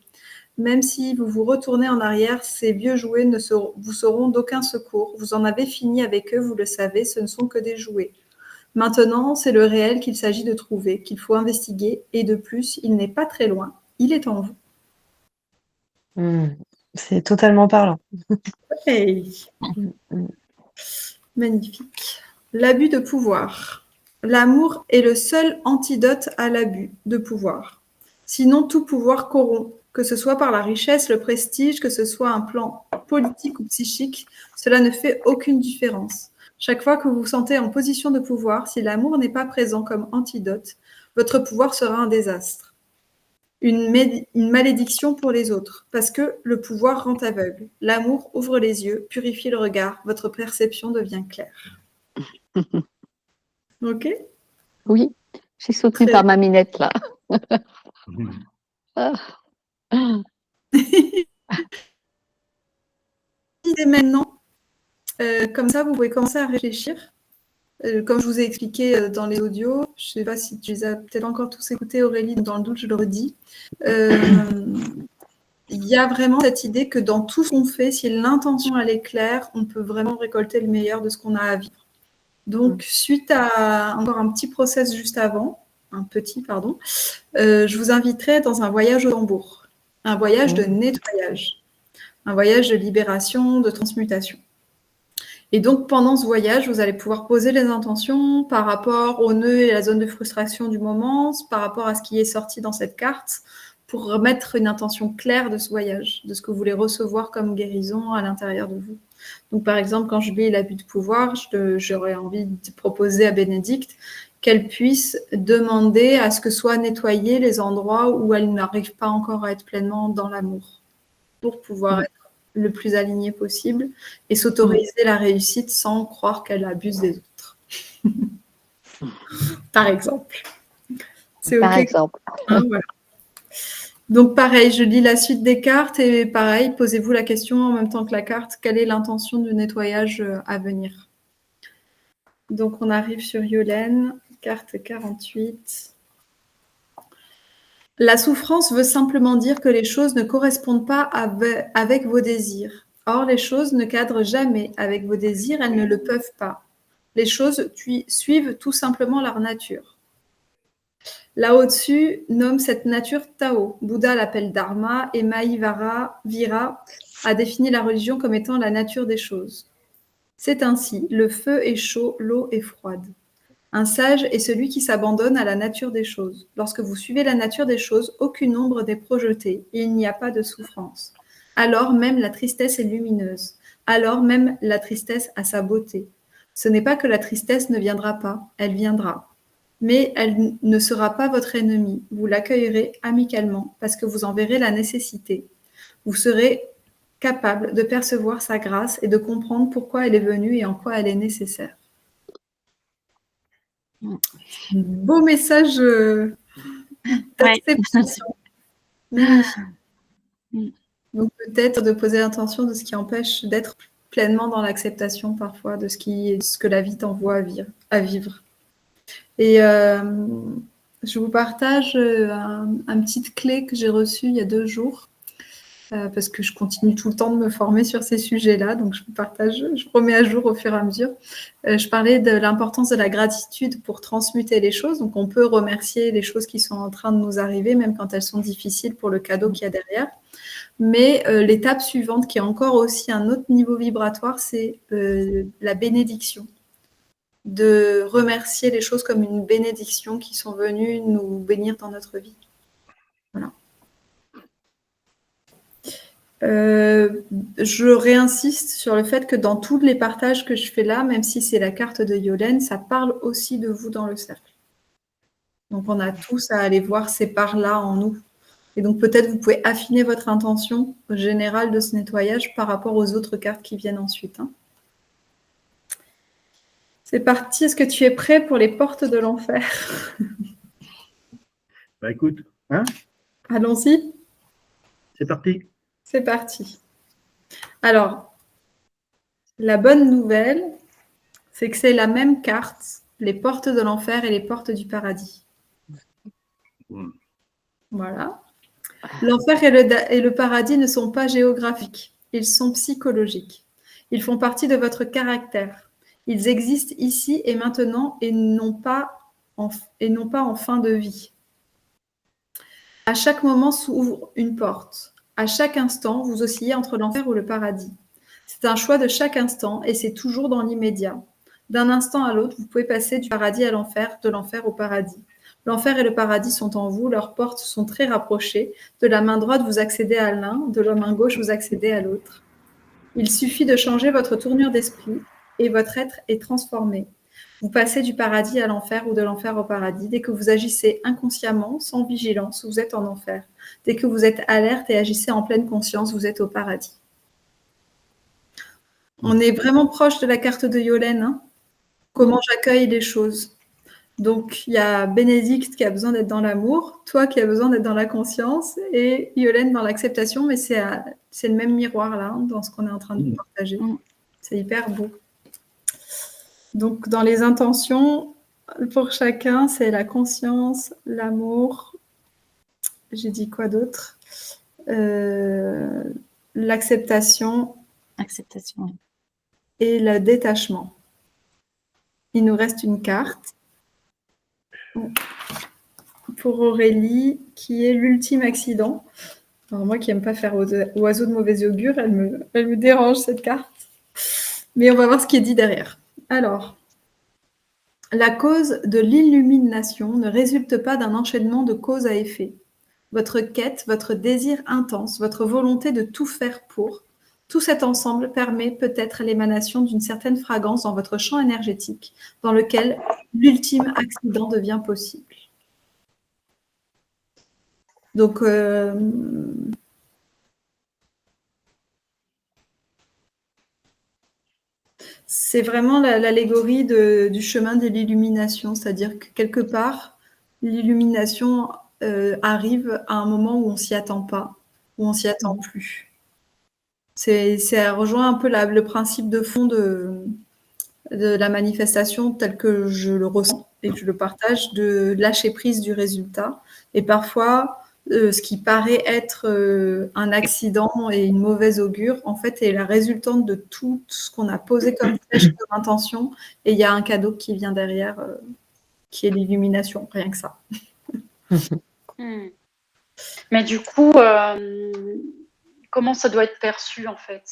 Même si vous vous retournez en arrière, ces vieux jouets vous seront d'aucun secours. Vous en avez fini avec eux, vous le savez, ce ne sont que des jouets. Maintenant, c'est le réel qu'il s'agit de trouver, qu'il faut investiguer. Et de plus, il n'est pas très loin. Il est en vous. C'est totalement parlant. Hey. Magnifique. L'abus de pouvoir. L'amour est le seul antidote à l'abus de pouvoir. Sinon, tout pouvoir corrompt, que ce soit par la richesse, le prestige, que ce soit un plan politique ou psychique, cela ne fait aucune différence. Chaque fois que vous vous sentez en position de pouvoir, si l'amour n'est pas présent comme antidote, votre pouvoir sera un désastre. Une malédiction pour les autres, parce que le pouvoir rend aveugle. L'amour ouvre les yeux, purifie le regard, votre perception devient claire. Ok? Oui, je suis soutenue Très par ma minette là. Ah. Dès maintenant, comme ça, vous pouvez commencer à réfléchir. Comme je vous ai expliqué dans les audios, je ne sais pas si tu les as peut-être encore tous écoutés, Aurélie, dans le doute, je le redis. Il y a vraiment cette idée que dans tout ce qu'on fait, si l'intention elle est claire, on peut vraiment récolter le meilleur de ce qu'on a à vivre. Donc, suite à encore un petit process juste avant, je vous inviterai dans un voyage au tambour, un voyage de nettoyage, un voyage de libération, de transmutation. Et donc, pendant ce voyage, vous allez pouvoir poser les intentions par rapport au nœud et la zone de frustration du moment, par rapport à ce qui est sorti dans cette carte, pour remettre une intention claire de ce voyage, de ce que vous voulez recevoir comme guérison à l'intérieur de vous. Donc, par exemple, quand je lis l'abus de pouvoir, j'aurais envie de proposer à Bénédicte qu'elle puisse demander à ce que soient nettoyés les endroits où elle n'arrive pas encore à être pleinement dans l'amour, pour pouvoir être le plus aligné possible et s'autoriser la réussite sans croire qu'elle abuse des autres. Par exemple. C'est Par OK. exemple. Hein, voilà. Donc pareil, je lis la suite des cartes et pareil, posez-vous la question en même temps que la carte, quelle est l'intention du nettoyage à venir? Donc on arrive sur Yolène, carte 48. La souffrance veut simplement dire que les choses ne correspondent pas avec vos désirs. Or, les choses ne cadrent jamais avec vos désirs, elles ne le peuvent pas. Les choses suivent tout simplement leur nature. Là au-dessus nomme cette nature Tao. Bouddha l'appelle Dharma et Mahivira a défini la religion comme étant la nature des choses. C'est ainsi, le feu est chaud, l'eau est froide. Un sage est celui qui s'abandonne à la nature des choses. Lorsque vous suivez la nature des choses, aucune ombre n'est projetée et il n'y a pas de souffrance. Alors même la tristesse est lumineuse. Alors même la tristesse a sa beauté. Ce n'est pas que la tristesse ne viendra pas, elle viendra. Mais elle ne sera pas votre ennemi. Vous l'accueillerez amicalement parce que vous en verrez la nécessité. Vous serez capable de percevoir sa grâce et de comprendre pourquoi elle est venue et en quoi elle est nécessaire. Beau message d'acceptation. Mm. Donc peut-être de poser l'intention de ce qui empêche d'être pleinement dans l'acceptation parfois de ce que la vie t'envoie à vivre. Et je vous partage une petite clé que j'ai reçue il y a 2 jours. Parce que je continue tout le temps de me former sur ces sujets-là, donc je vous partage, je remets à jour au fur et à mesure. Je parlais de l'importance de la gratitude pour transmuter les choses, donc on peut remercier les choses qui sont en train de nous arriver, même quand elles sont difficiles pour le cadeau qu'il y a derrière. Mais l'étape suivante, qui est encore aussi un autre niveau vibratoire, c'est la bénédiction. De remercier les choses comme une bénédiction qui sont venues nous bénir dans notre vie. Voilà. Je réinsiste sur le fait que dans tous les partages que je fais là, même si c'est la carte de Yolène, ça parle aussi de vous dans le cercle. Donc on a tous à aller voir ces parts-là en nous. Et donc peut-être vous pouvez affiner votre intention générale de ce nettoyage par rapport aux autres cartes qui viennent ensuite. Hein. C'est parti, est-ce que tu es prêt pour les portes de l'enfer? Bah écoute, hein, Allons-y. c'est parti. C'est parti. Alors, la bonne nouvelle, c'est que c'est la même carte, les portes de l'enfer et les portes du paradis. Voilà. L'enfer et le paradis ne sont pas géographiques, ils sont psychologiques. Ils font partie de votre caractère. Ils existent ici et maintenant et non pas en fin de vie. À chaque moment s'ouvre une porte. À chaque instant, vous oscillez entre l'enfer ou le paradis. C'est un choix de chaque instant et c'est toujours dans l'immédiat. D'un instant à l'autre, vous pouvez passer du paradis à l'enfer, de l'enfer au paradis. L'enfer et le paradis sont en vous, leurs portes sont très rapprochées. De la main droite, vous accédez à l'un, de la main gauche, vous accédez à l'autre. Il suffit de changer votre tournure d'esprit et votre être est transformé. Vous passez du paradis à l'enfer ou de l'enfer au paradis. Dès que vous agissez inconsciemment, sans vigilance, vous êtes en enfer. Dès que vous êtes alerte et agissez en pleine conscience, vous êtes au paradis. On est vraiment proche de la carte de Yolène. Hein. Comment j'accueille les choses. Donc, il y a Bénédicte qui a besoin d'être dans l'amour, toi qui as besoin d'être dans la conscience, et Yolène dans l'acceptation, mais c'est le même miroir là, dans ce qu'on est en train de partager. C'est hyper beau. Donc, dans les intentions, pour chacun, c'est la conscience, l'amour, j'ai dit quoi d'autre, l'acceptation et le détachement. Il nous reste une carte pour Aurélie, qui est l'ultime accident. Alors moi qui n'aime pas faire oiseau de mauvais augure, elle me dérange cette carte. Mais on va voir ce qui est dit derrière. Alors, la cause de l'illumination ne résulte pas d'un enchaînement de cause à effet. Votre quête, votre désir intense, votre volonté de tout faire pour, tout cet ensemble permet peut-être l'émanation d'une certaine fragrance dans votre champ énergétique, dans lequel l'ultime accident devient possible. Donc, c'est vraiment l'allégorie du chemin de l'illumination, c'est-à-dire que quelque part, l'illumination arrive à un moment où on ne s'y attend pas, où on ne s'y attend plus. Ça rejoint un peu le principe de fond de la manifestation tel que je le ressens et que je le partage, de lâcher prise du résultat. Et parfois, ce qui paraît être un accident et une mauvaise augure, en fait, est la résultante de tout ce qu'on a posé comme flèche de l'intention. Et il y a un cadeau qui vient derrière, qui est l'illumination, rien que ça. Mais du coup, comment ça doit être perçu, en fait?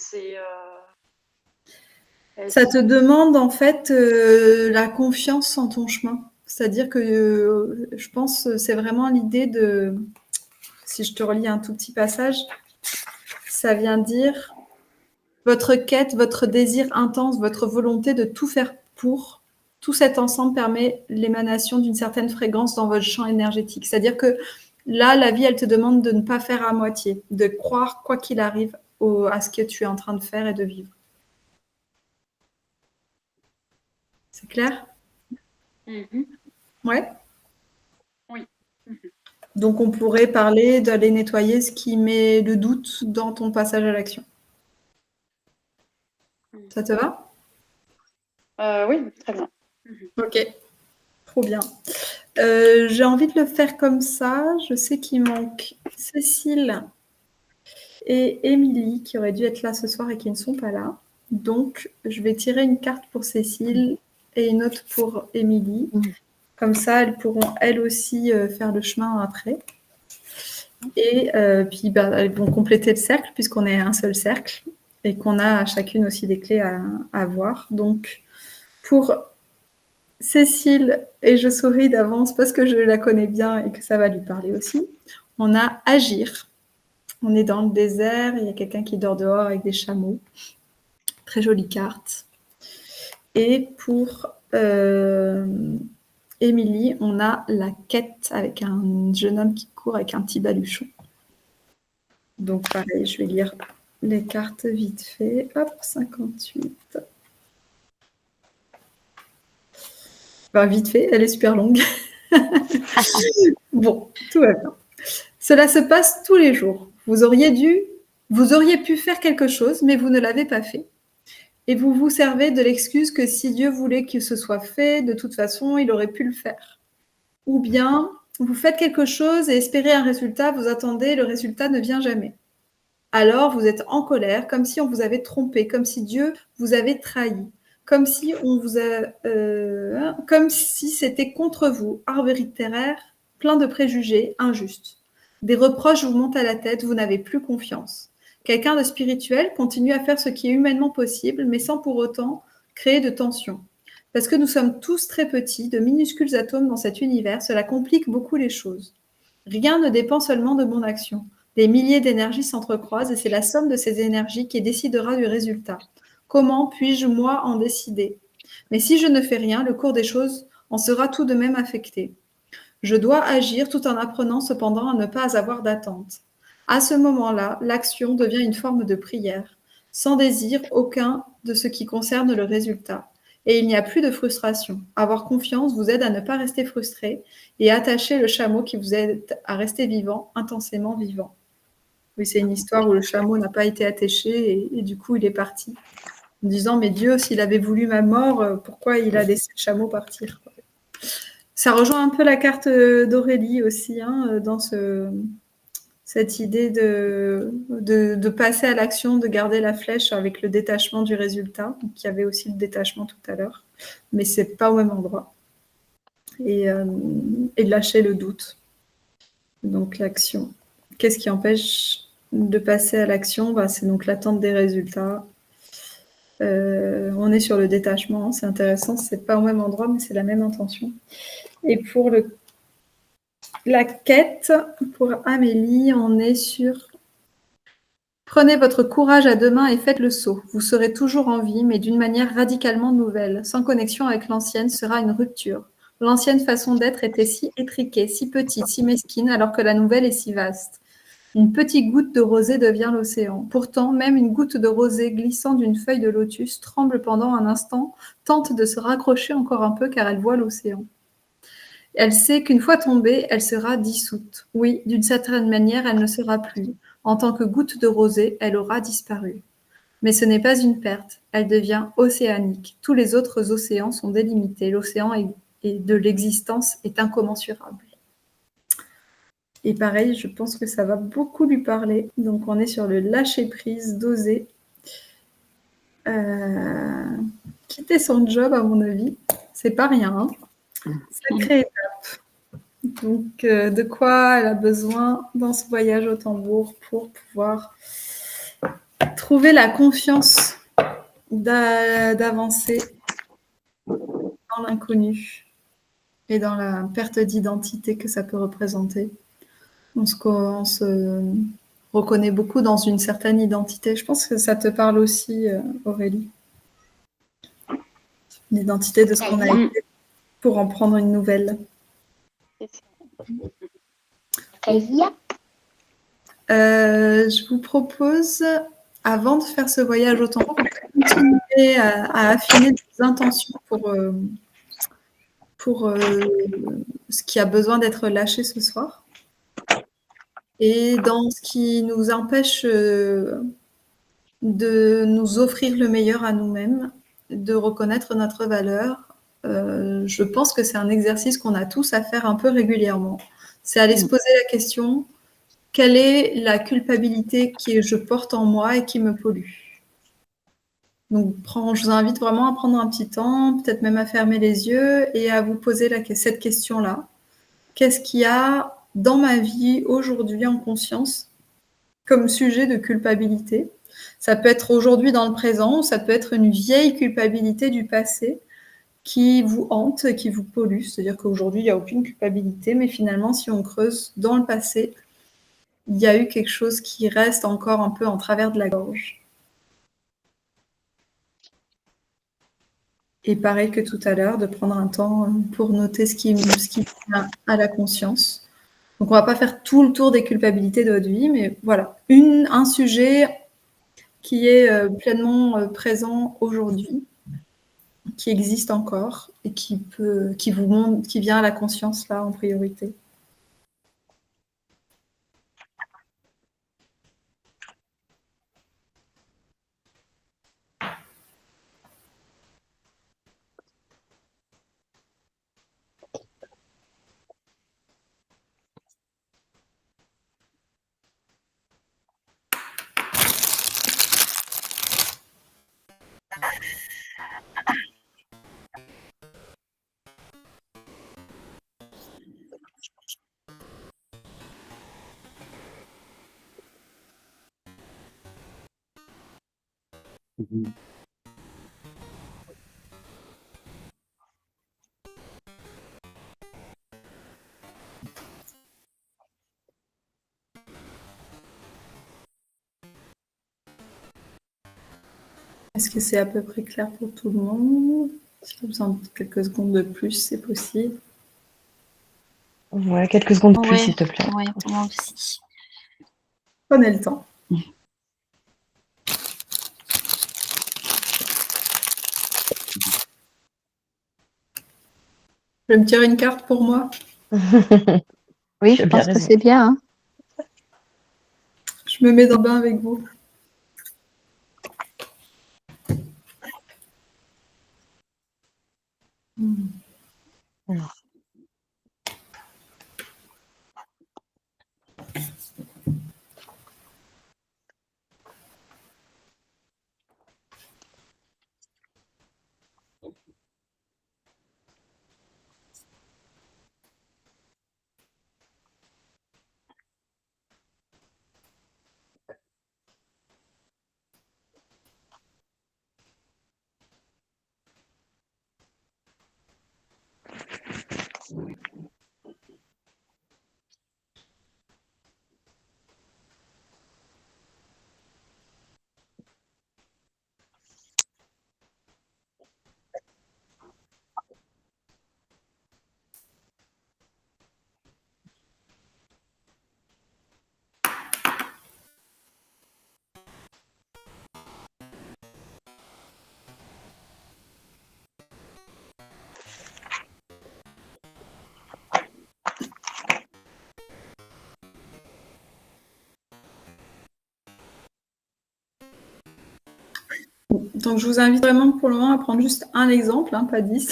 Ça te demande, en fait, la confiance en ton chemin. C'est-à-dire que je pense que c'est vraiment l'idée de... Si je te relis un tout petit passage, ça vient dire votre quête, votre désir intense, votre volonté de tout faire pour, tout cet ensemble permet l'émanation d'une certaine fréquence dans votre champ énergétique. C'est-à-dire que là, la vie, elle te demande de ne pas faire à moitié, de croire, quoi qu'il arrive, à ce que tu es en train de faire et de vivre. C'est clair? Ouais. Oui. Donc, on pourrait parler d'aller nettoyer ce qui met le doute dans ton passage à l'action. Ça te va? Oui, très bien. Ok, trop bien. J'ai envie de le faire comme ça. Je sais qu'il manque Cécile et Émilie qui auraient dû être là ce soir et qui ne sont pas là. Donc, je vais tirer une carte pour Cécile et une autre pour Émilie. Comme ça, elles pourront elles aussi faire le chemin après. Et puis, elles vont compléter le cercle puisqu'on est un seul cercle et qu'on a chacune aussi des clés à avoir. Donc, pour Cécile, et je souris d'avance parce que je la connais bien et que ça va lui parler aussi, on a agir. On est dans le désert, il y a quelqu'un qui dort dehors avec des chameaux. Très jolie carte. Et pour Émilie, on a la quête avec un jeune homme qui court avec un petit baluchon. Donc pareil, je vais lire les cartes vite fait. Hop, 58. Enfin, vite fait, elle est super longue. Bon, tout va bien. Cela se passe tous les jours. Vous auriez pu faire quelque chose, mais vous ne l'avez pas fait. Et vous vous servez de l'excuse que si Dieu voulait que ce soit fait, de toute façon, il aurait pu le faire. Ou bien, vous faites quelque chose et espérez un résultat, vous attendez, le résultat ne vient jamais. Alors, vous êtes en colère, comme si on vous avait trompé, comme si Dieu vous avait trahi, comme si comme si c'était contre vous, arbitraire, plein de préjugés, injuste. Des reproches vous montent à la tête, vous n'avez plus confiance. Quelqu'un de spirituel continue à faire ce qui est humainement possible, mais sans pour autant créer de tension. Parce que nous sommes tous très petits, de minuscules atomes dans cet univers, cela complique beaucoup les choses. Rien ne dépend seulement de mon action. Des milliers d'énergies s'entrecroisent et c'est la somme de ces énergies qui décidera du résultat. Comment puis-je, moi, en décider? Mais si je ne fais rien, le cours des choses en sera tout de même affecté. Je dois agir tout en apprenant cependant à ne pas avoir d'attente. À ce moment-là, l'action devient une forme de prière, sans désir aucun de ce qui concerne le résultat. Et il n'y a plus de frustration. Avoir confiance vous aide à ne pas rester frustré et attacher le chameau qui vous aide à rester vivant, intensément vivant. Oui, c'est une histoire où le chameau n'a pas été attaché et du coup il est parti. En disant, mais Dieu, s'il avait voulu ma mort, pourquoi il a laissé le chameau partir? Ça rejoint un peu la carte d'Aurélie aussi, hein, dans cette idée de passer à l'action, de garder la flèche avec le détachement du résultat. Donc, il y avait aussi le détachement tout à l'heure, mais c'est pas au même endroit. Et de lâcher le doute. Donc l'action. Qu'est-ce qui empêche de passer à l'action? C'est donc l'attente des résultats. On est sur le détachement, c'est intéressant, c'est pas au même endroit, mais c'est la même intention. Et pour la quête, pour Amélie, on est sur prenez votre courage à deux mains et faites le saut. Vous serez toujours en vie, mais d'une manière radicalement nouvelle. Sans connexion avec l'ancienne sera une rupture. L'ancienne façon d'être était si étriquée, si petite, si mesquine, alors que la nouvelle est si vaste. Une petite goutte de rosée devient l'océan. Pourtant, même une goutte de rosée glissant d'une feuille de lotus tremble pendant un instant, tente de se raccrocher encore un peu car elle voit l'océan. Elle sait qu'une fois tombée, elle sera dissoute. Oui, d'une certaine manière, elle ne sera plus. En tant que goutte de rosée, elle aura disparu. Mais ce n'est pas une perte, elle devient océanique. Tous les autres océans sont délimités. L'océan de l'existence est incommensurable. Et pareil, je pense que ça va beaucoup lui parler. Donc, on est sur le lâcher-prise, d'oser. Quitter son job, à mon avis, c'est pas rien. Hein. Sacrée étape. Donc, de quoi elle a besoin dans ce voyage au tambour pour pouvoir trouver la confiance d'avancer dans l'inconnu et dans la perte d'identité que ça peut représenter. On se reconnaît beaucoup dans une certaine identité. Je pense que ça te parle aussi, Aurélie. L'identité de ce qu'on a été pour en prendre une nouvelle. Je vous propose avant de faire ce voyage au tampon, continuez à affiner des intentions pour ce qui a besoin d'être lâché ce soir. Et dans ce qui nous empêche de nous offrir le meilleur à nous-mêmes, de reconnaître notre valeur, je pense que c'est un exercice qu'on a tous à faire un peu régulièrement. C'est aller se poser la question, quelle est la culpabilité que je porte en moi et qui me pollue? Donc, je vous invite vraiment à prendre un petit temps, peut-être même à fermer les yeux et à vous poser cette question-là. Qu'est-ce qu'il y a dans ma vie aujourd'hui en conscience comme sujet de culpabilité? Ça peut être aujourd'hui dans le présent, ou ça peut être une vieille culpabilité du passé qui vous hante, qui vous pollue. C'est-à-dire qu'aujourd'hui, il n'y a aucune culpabilité, mais finalement, si on creuse dans le passé, il y a eu quelque chose qui reste encore un peu en travers de la gorge. Et pareil que tout à l'heure, de prendre un temps pour noter ce qui vient à la conscience. Donc, on ne va pas faire tout le tour des culpabilités de votre vie, mais voilà, un sujet qui est pleinement présent aujourd'hui, qui existe encore et qui vient à la conscience là en priorité. Est-ce que c'est à peu près clair pour tout le monde? Si vous avez besoin de quelques secondes de plus, c'est possible. Ouais, quelques secondes de plus, Ouais, s'il te plaît. ouais, moi aussi. Prenez le temps. Je vais me tirer une carte pour moi. Oui, Tu je as bien pense que raison. c'est bien. Hein. Je me mets dans le bain avec vous. Alors. Donc, je vous invite vraiment pour le moment à prendre juste un exemple, hein, pas 10.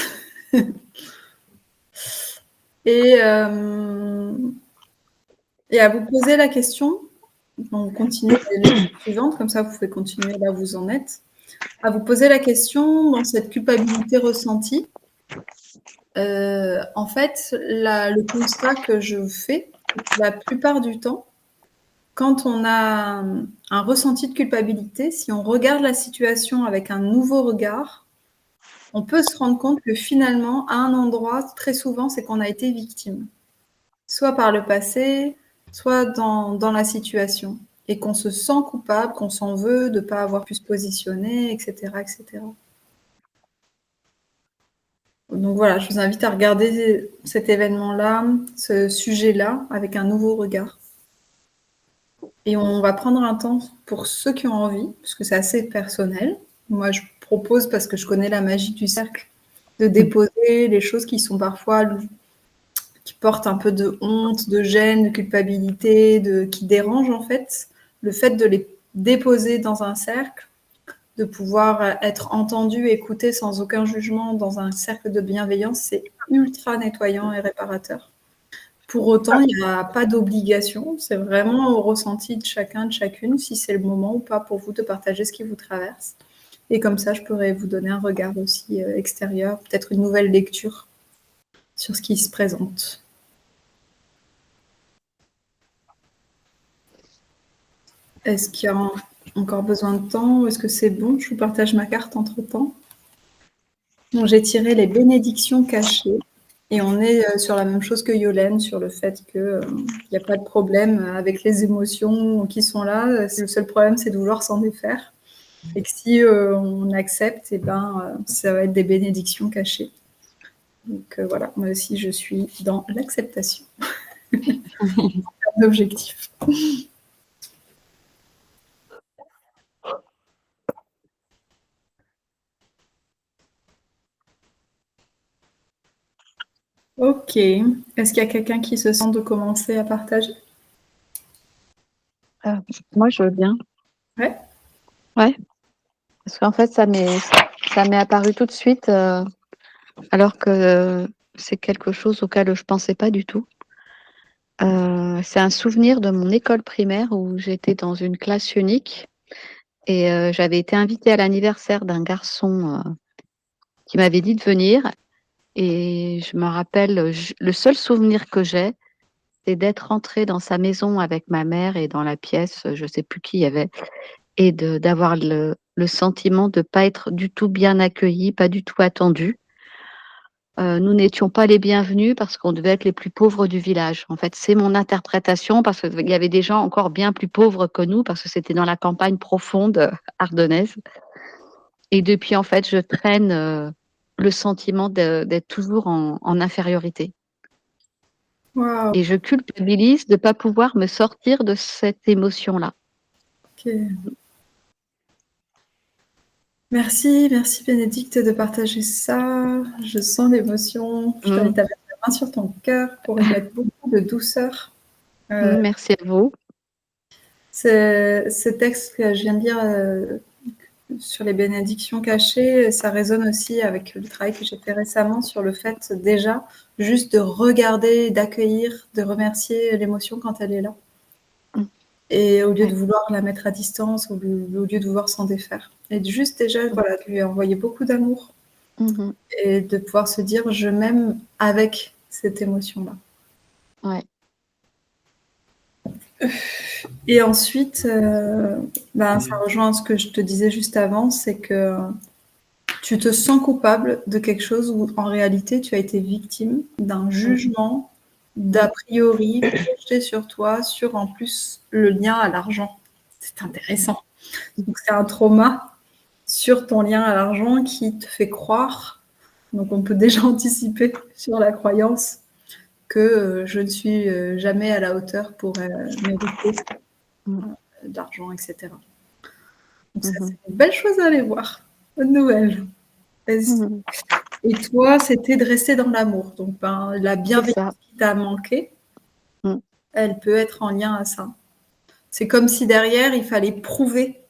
et à vous poser la question. On continue les suivantes, comme ça vous pouvez continuer là où vous en êtes. À vous poser la question dans cette culpabilité ressentie. En fait, le constat que je fais, la plupart du temps, quand on a un ressenti de culpabilité, si on regarde la situation avec un nouveau regard, on peut se rendre compte que finalement, à un endroit, très souvent, c'est qu'on a été victime. Soit par le passé, soit dans la situation. Et qu'on se sent coupable, qu'on s'en veut de ne pas avoir pu se positionner, etc., etc. Donc voilà, je vous invite à regarder cet événement-là, ce sujet-là, avec un nouveau regard. Et on va prendre un temps pour ceux qui ont envie, parce que c'est assez personnel. Moi, je propose, parce que je connais la magie du cercle, de déposer les choses qui sont parfois, qui portent un peu de honte, de gêne, de culpabilité, qui dérangent en fait. Le fait de les déposer dans un cercle, de pouvoir être entendu, écouté sans aucun jugement dans un cercle de bienveillance, c'est ultra nettoyant et réparateur. Pour autant, il n'y a pas d'obligation, c'est vraiment au ressenti de chacun, de chacune, si c'est le moment ou pas pour vous de partager ce qui vous traverse. Et comme ça, je pourrais vous donner un regard aussi extérieur, peut-être une nouvelle lecture sur ce qui se présente. Est-ce qu'il y a encore besoin de temps ou est-ce que c'est bon? Je vous partage ma carte entre-temps. Donc, j'ai tiré les bénédictions cachées. Et on est sur la même chose que Yolène, sur le fait qu'il n'y a pas de problème avec les émotions qui sont là. Le seul problème, c'est de vouloir s'en défaire. Et que si on accepte, ça va être des bénédictions cachées. Donc voilà, moi aussi, je suis dans l'acceptation. L'objectif. Ok. Est-ce qu'il y a quelqu'un qui se sent de commencer à partager? Moi, je veux bien. Ouais. Ouais. Parce qu'en fait, ça m'est apparu tout de suite, alors que c'est quelque chose auquel je pensais pas du tout. C'est un souvenir de mon école primaire où j'étais dans une classe unique et j'avais été invitée à l'anniversaire d'un garçon qui m'avait dit de venir. Et je me rappelle, le seul souvenir que j'ai, c'est d'être entrée dans sa maison avec ma mère et dans la pièce, je sais plus qui il y avait, et d'avoir le sentiment de pas être du tout bien accueillie, pas du tout attendue. Nous n'étions pas les bienvenus parce qu'on devait être les plus pauvres du village. En fait, c'est mon interprétation parce qu'il y avait des gens encore bien plus pauvres que nous parce que c'était dans la campagne profonde ardennaise. Et depuis, en fait, je traîne le sentiment d'être toujours en infériorité. Waouh. Et je culpabilise de ne pas pouvoir me sortir de cette émotion-là. Ok. Merci Bénédicte de partager ça. Je sens l'émotion. Je t'invite à mettre la main sur ton cœur pour y mettre beaucoup de douceur. Merci à vous. Ce texte que je viens de lire sur les bénédictions cachées, ça résonne aussi avec le travail que j'ai fait récemment sur le fait déjà juste de regarder, d'accueillir, de remercier l'émotion quand elle est là. Et au lieu de vouloir la mettre à distance, au lieu de vouloir s'en défaire. Et juste déjà, voilà, de lui envoyer beaucoup d'amour et de pouvoir se dire je m'aime avec cette émotion-là. Ouais. Et ensuite, ça rejoint ce que je te disais juste avant, c'est que tu te sens coupable de quelque chose où en réalité tu as été victime d'un jugement d'a priori projeté sur toi, sur en plus le lien à l'argent. C'est intéressant. Donc c'est un trauma sur ton lien à l'argent qui te fait croire, donc on peut déjà anticiper sur la croyance que je ne suis jamais à la hauteur pour mériter d'argent, etc. Donc ça, c'est une belle chose à aller voir. Bonne nouvelle. Et toi, c'était de rester dans l'amour. Donc la bienveillance qui t'a manqué, elle peut être en lien à ça. C'est comme si derrière, il fallait prouver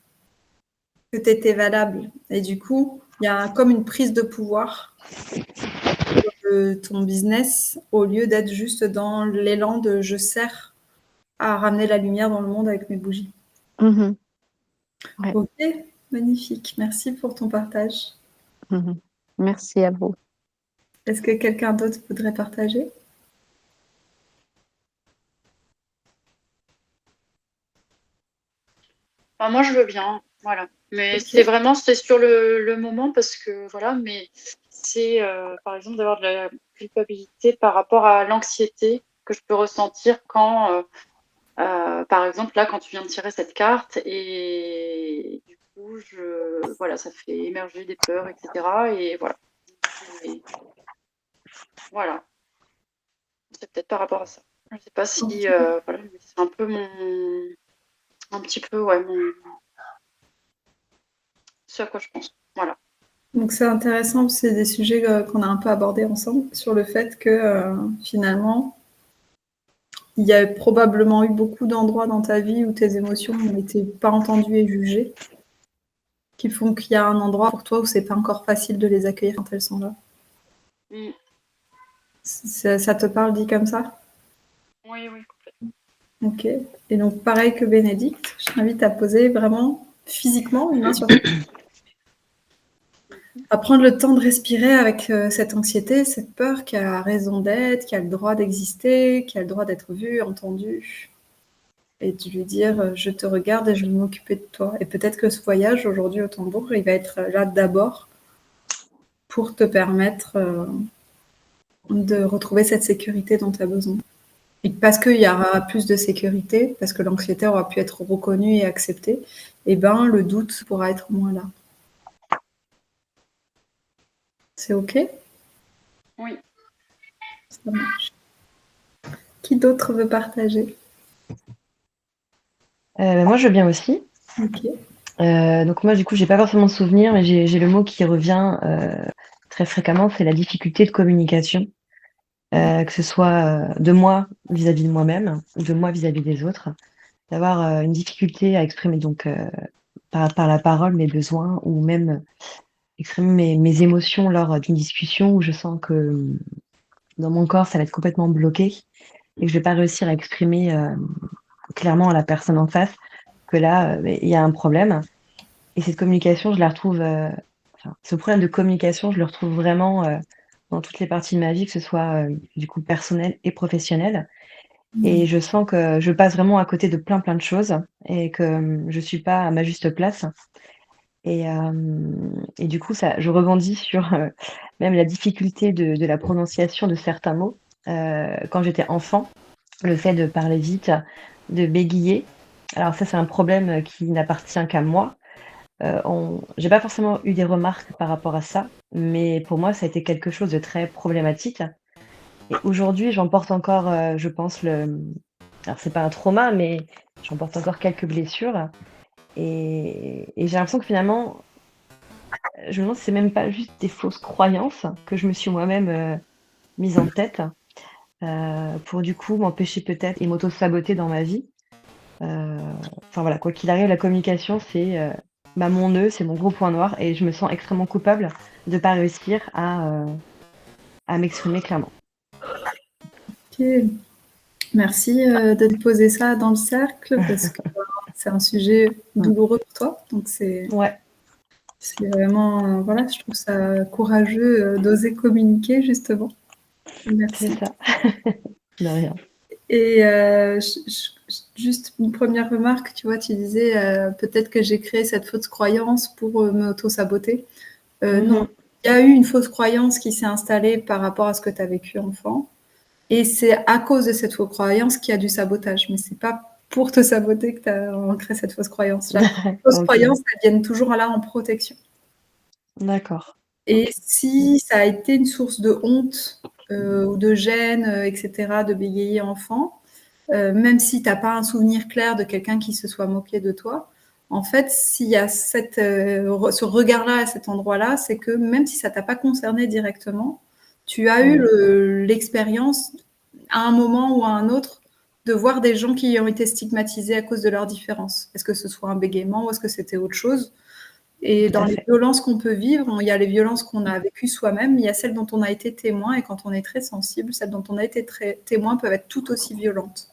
que tu étais valable. Et du coup, il y a comme une prise de pouvoir de ton business au lieu d'être juste dans l'élan de je sers à ramener la lumière dans le monde avec mes bougies. Ouais. Ok, magnifique. Merci pour ton partage. Merci à vous. Est-ce que quelqu'un d'autre voudrait partager? Enfin, moi, je veux bien, voilà. Mais c'est sur le moment parce que, voilà, mais c'est, par exemple, d'avoir de la culpabilité par rapport à l'anxiété que je peux ressentir quand, par exemple, là, quand tu viens de tirer cette carte et du coup, voilà, ça fait émerger des peurs, etc. Et voilà. Et voilà. C'est peut-être par rapport à ça. Je ne sais pas si, voilà, c'est un peu mon un petit peu, ouais, ce à quoi je pense. Voilà. Donc c'est intéressant, c'est des sujets qu'on a un peu abordés ensemble sur le fait que finalement, il y a probablement eu beaucoup d'endroits dans ta vie où tes émotions n'ont été pas entendues et jugées, qui font qu'il y a un endroit pour toi où c'est pas encore facile de les accueillir quand elles sont là. Mm. Ça te parle dit comme ça? Oui, oui, complètement. Ok. Et donc pareil que Bénédicte, je t'invite à poser vraiment physiquement une main sur toi. À prendre le temps de respirer avec cette anxiété, cette peur qui a raison d'être, qui a le droit d'exister, qui a le droit d'être vue, entendue. Et de lui dire, je te regarde et je vais m'occuper de toi. Et peut-être que ce voyage aujourd'hui au tambour, il va être là d'abord pour te permettre de retrouver cette sécurité dont tu as besoin. Et parce qu'il y aura plus de sécurité, parce que l'anxiété aura pu être reconnue et acceptée, et ben le doute pourra être moins là. C'est OK? Oui. Ça marche. Qui d'autre veut partager? Moi, je veux bien aussi. OK. Donc moi, du coup, j'ai pas forcément de souvenir, mais j'ai le mot qui revient très fréquemment, c'est la difficulté de communication, que ce soit de moi vis-à-vis de moi-même, ou de moi vis-à-vis des autres, d'avoir une difficulté à exprimer donc par la parole mes besoins, ou même exprimer mes émotions lors d'une discussion où je sens que dans mon corps, ça va être complètement bloqué et que je vais pas réussir à exprimer clairement à la personne en face que là, il y a un problème. Et cette communication, je la retrouve, ce problème de communication, je le retrouve vraiment dans toutes les parties de ma vie, que ce soit du coup personnel et professionnel. Et je sens que je passe vraiment à côté de plein de choses et que je suis pas à ma juste place. Et du coup, je rebondis sur même la difficulté de la prononciation de certains mots. Quand j'étais enfant, le fait de parler vite, de bégayer. Alors ça, c'est un problème qui n'appartient qu'à moi. J'ai pas forcément eu des remarques par rapport à ça, mais pour moi, ça a été quelque chose de très problématique. Et aujourd'hui, j'en porte encore, je pense, alors c'est pas un trauma, mais j'en porte encore quelques blessures. Et j'ai l'impression que finalement, je me demande si c'est même pas juste des fausses croyances que je me suis moi-même mise en tête pour du coup m'empêcher peut-être et m'auto-saboter dans ma vie. Enfin voilà, quoi qu'il arrive, la communication, c'est mon nœud, c'est mon gros point noir et je me sens extrêmement coupable de pas réussir à m'exprimer clairement. Ok. Merci de déposer ça dans le cercle parce que c'est un sujet douloureux pour toi. Donc c'est Ouais, vraiment, voilà, je trouve ça courageux d'oser communiquer justement. c'est Merci. ça. De rien. Et juste une première remarque, tu vois, tu disais peut-être que j'ai créé cette fausse croyance pour m'auto-saboter. Non, il y a eu une fausse croyance qui s'est installée par rapport à ce que tu as vécu enfant. Et c'est à cause de cette fausse croyance qu'il y a du sabotage. Mais c'est pas pour te saboter que tu as créé cette fausse croyance. La fausse Ok. croyance, elles viennent toujours là en protection. D'accord. Et si ça a été une source de honte ou de gêne, etc., de bégayer enfant, même si tu n'as pas un souvenir clair de quelqu'un qui se soit moqué de toi, en fait, s'il y a ce regard-là à cet endroit-là, c'est que même si ça ne t'a pas concerné directement, tu as eu l'expérience à un moment ou à un autre de voir des gens qui ont été stigmatisés à cause de leurs différences. Est-ce que ce soit un bégaiement ou est-ce que c'était autre chose? Et Tout dans à les fait. violences qu'on peut vivre, il y a les violences qu'on a vécues soi-même, il y a celles dont on a été témoin, et quand on est très sensible, celles dont on a été témoin peuvent être tout aussi violentes.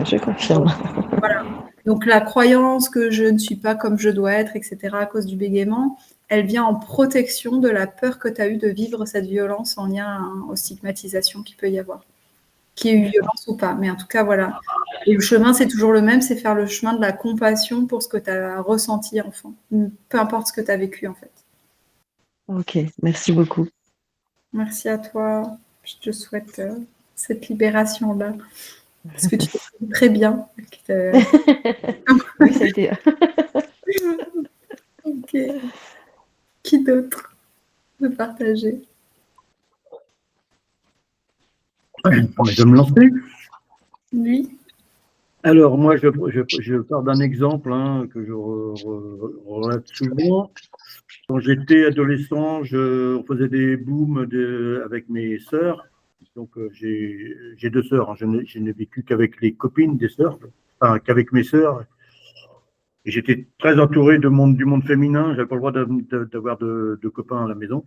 Je confirme. Voilà. Donc la croyance que je ne suis pas comme je dois être, etc., à cause du bégaiement, elle vient en protection de la peur que tu as eue de vivre cette violence en lien aux stigmatisations qu'il peut y avoir. Qu'il y ait eu violence ou pas. Mais en tout cas, voilà. Et le chemin, c'est toujours le même, c'est faire le chemin de la compassion pour ce que tu as ressenti enfant. Peu importe ce que tu as vécu, en fait. Ok, merci beaucoup. Merci à toi. Je te souhaite cette libération-là. Parce que tu fais très bien. Oui, ça a été. Ok. Qui d'autre veut partager? Je vais me lancer. Lui? Alors, moi, je pars d'un exemple que je relate souvent. Quand j'étais adolescent, on faisait des booms avec mes sœurs. Donc, j'ai 2 sœurs. Je n'ai vécu qu'avec les copines des sœurs, enfin, qu'avec mes sœurs. Et j'étais très entouré du monde féminin. J'avais pas le droit d'avoir de copains à la maison.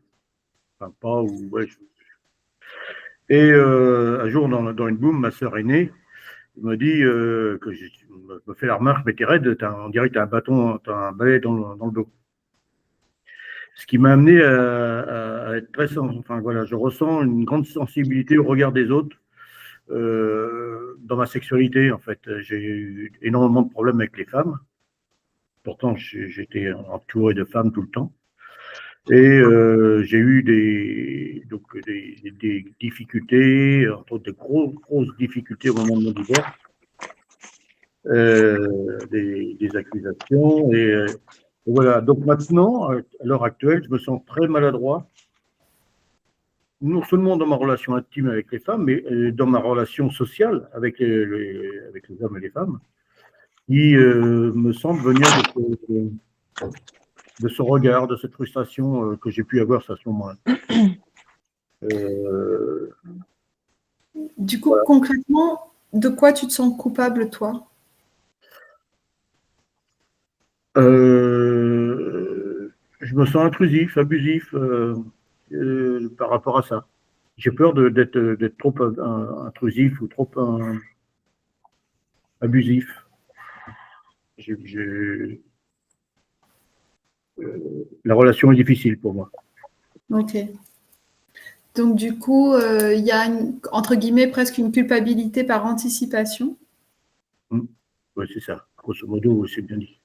Enfin, pas ou ouais. Et un jour, dans une boom, ma sœur aînée me dit que je me fait la remarque, mais t'es raide, on dirait que t'as un bâton, t'as un balai dans le dos. Ce qui m'a amené à être très sensible. Enfin voilà, je ressens une grande sensibilité au regard des autres dans ma sexualité. En fait, j'ai eu énormément de problèmes avec les femmes. Pourtant, j'étais entouré de femmes tout le temps. Et j'ai eu des difficultés, entre autres de grosses difficultés au moment de mon divorce, des accusations. Et voilà. Donc maintenant, à l'heure actuelle, je me sens très maladroit, non seulement dans ma relation intime avec les femmes, mais dans ma relation sociale avec les hommes et les femmes, qui me semble venir de ce regard, de cette frustration que j'ai pu avoir à ce moment-là. Du coup, concrètement, de quoi tu te sens coupable, toi? Je me sens intrusif, abusif par rapport à ça. J'ai peur d'être trop intrusif ou trop abusif. La relation est difficile pour moi. Ok. Donc, du coup, il y a, entre guillemets, presque une culpabilité par anticipation. Oui, c'est ça. Grosso modo, c'est bien dit.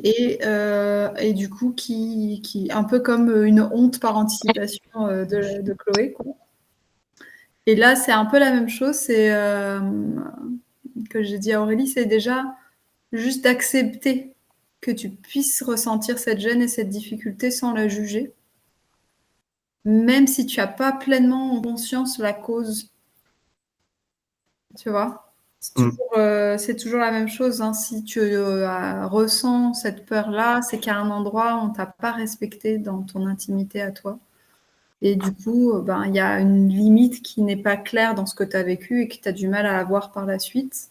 Et du coup, qui un peu comme une honte par anticipation de Chloé, quoi. Et là, c'est un peu la même chose. C'est que j'ai dit à Aurélie, c'est déjà juste d'accepter que tu puisses ressentir cette gêne et cette difficulté sans la juger, même si tu n'as pas pleinement en conscience la cause. Tu vois? C'est toujours la même chose. Hein. Si tu ressens cette peur-là, c'est qu'à un endroit, on ne t'a pas respecté dans ton intimité à toi. Et du coup, il y a une limite qui n'est pas claire dans ce que tu as vécu et que tu as du mal à avoir par la suite.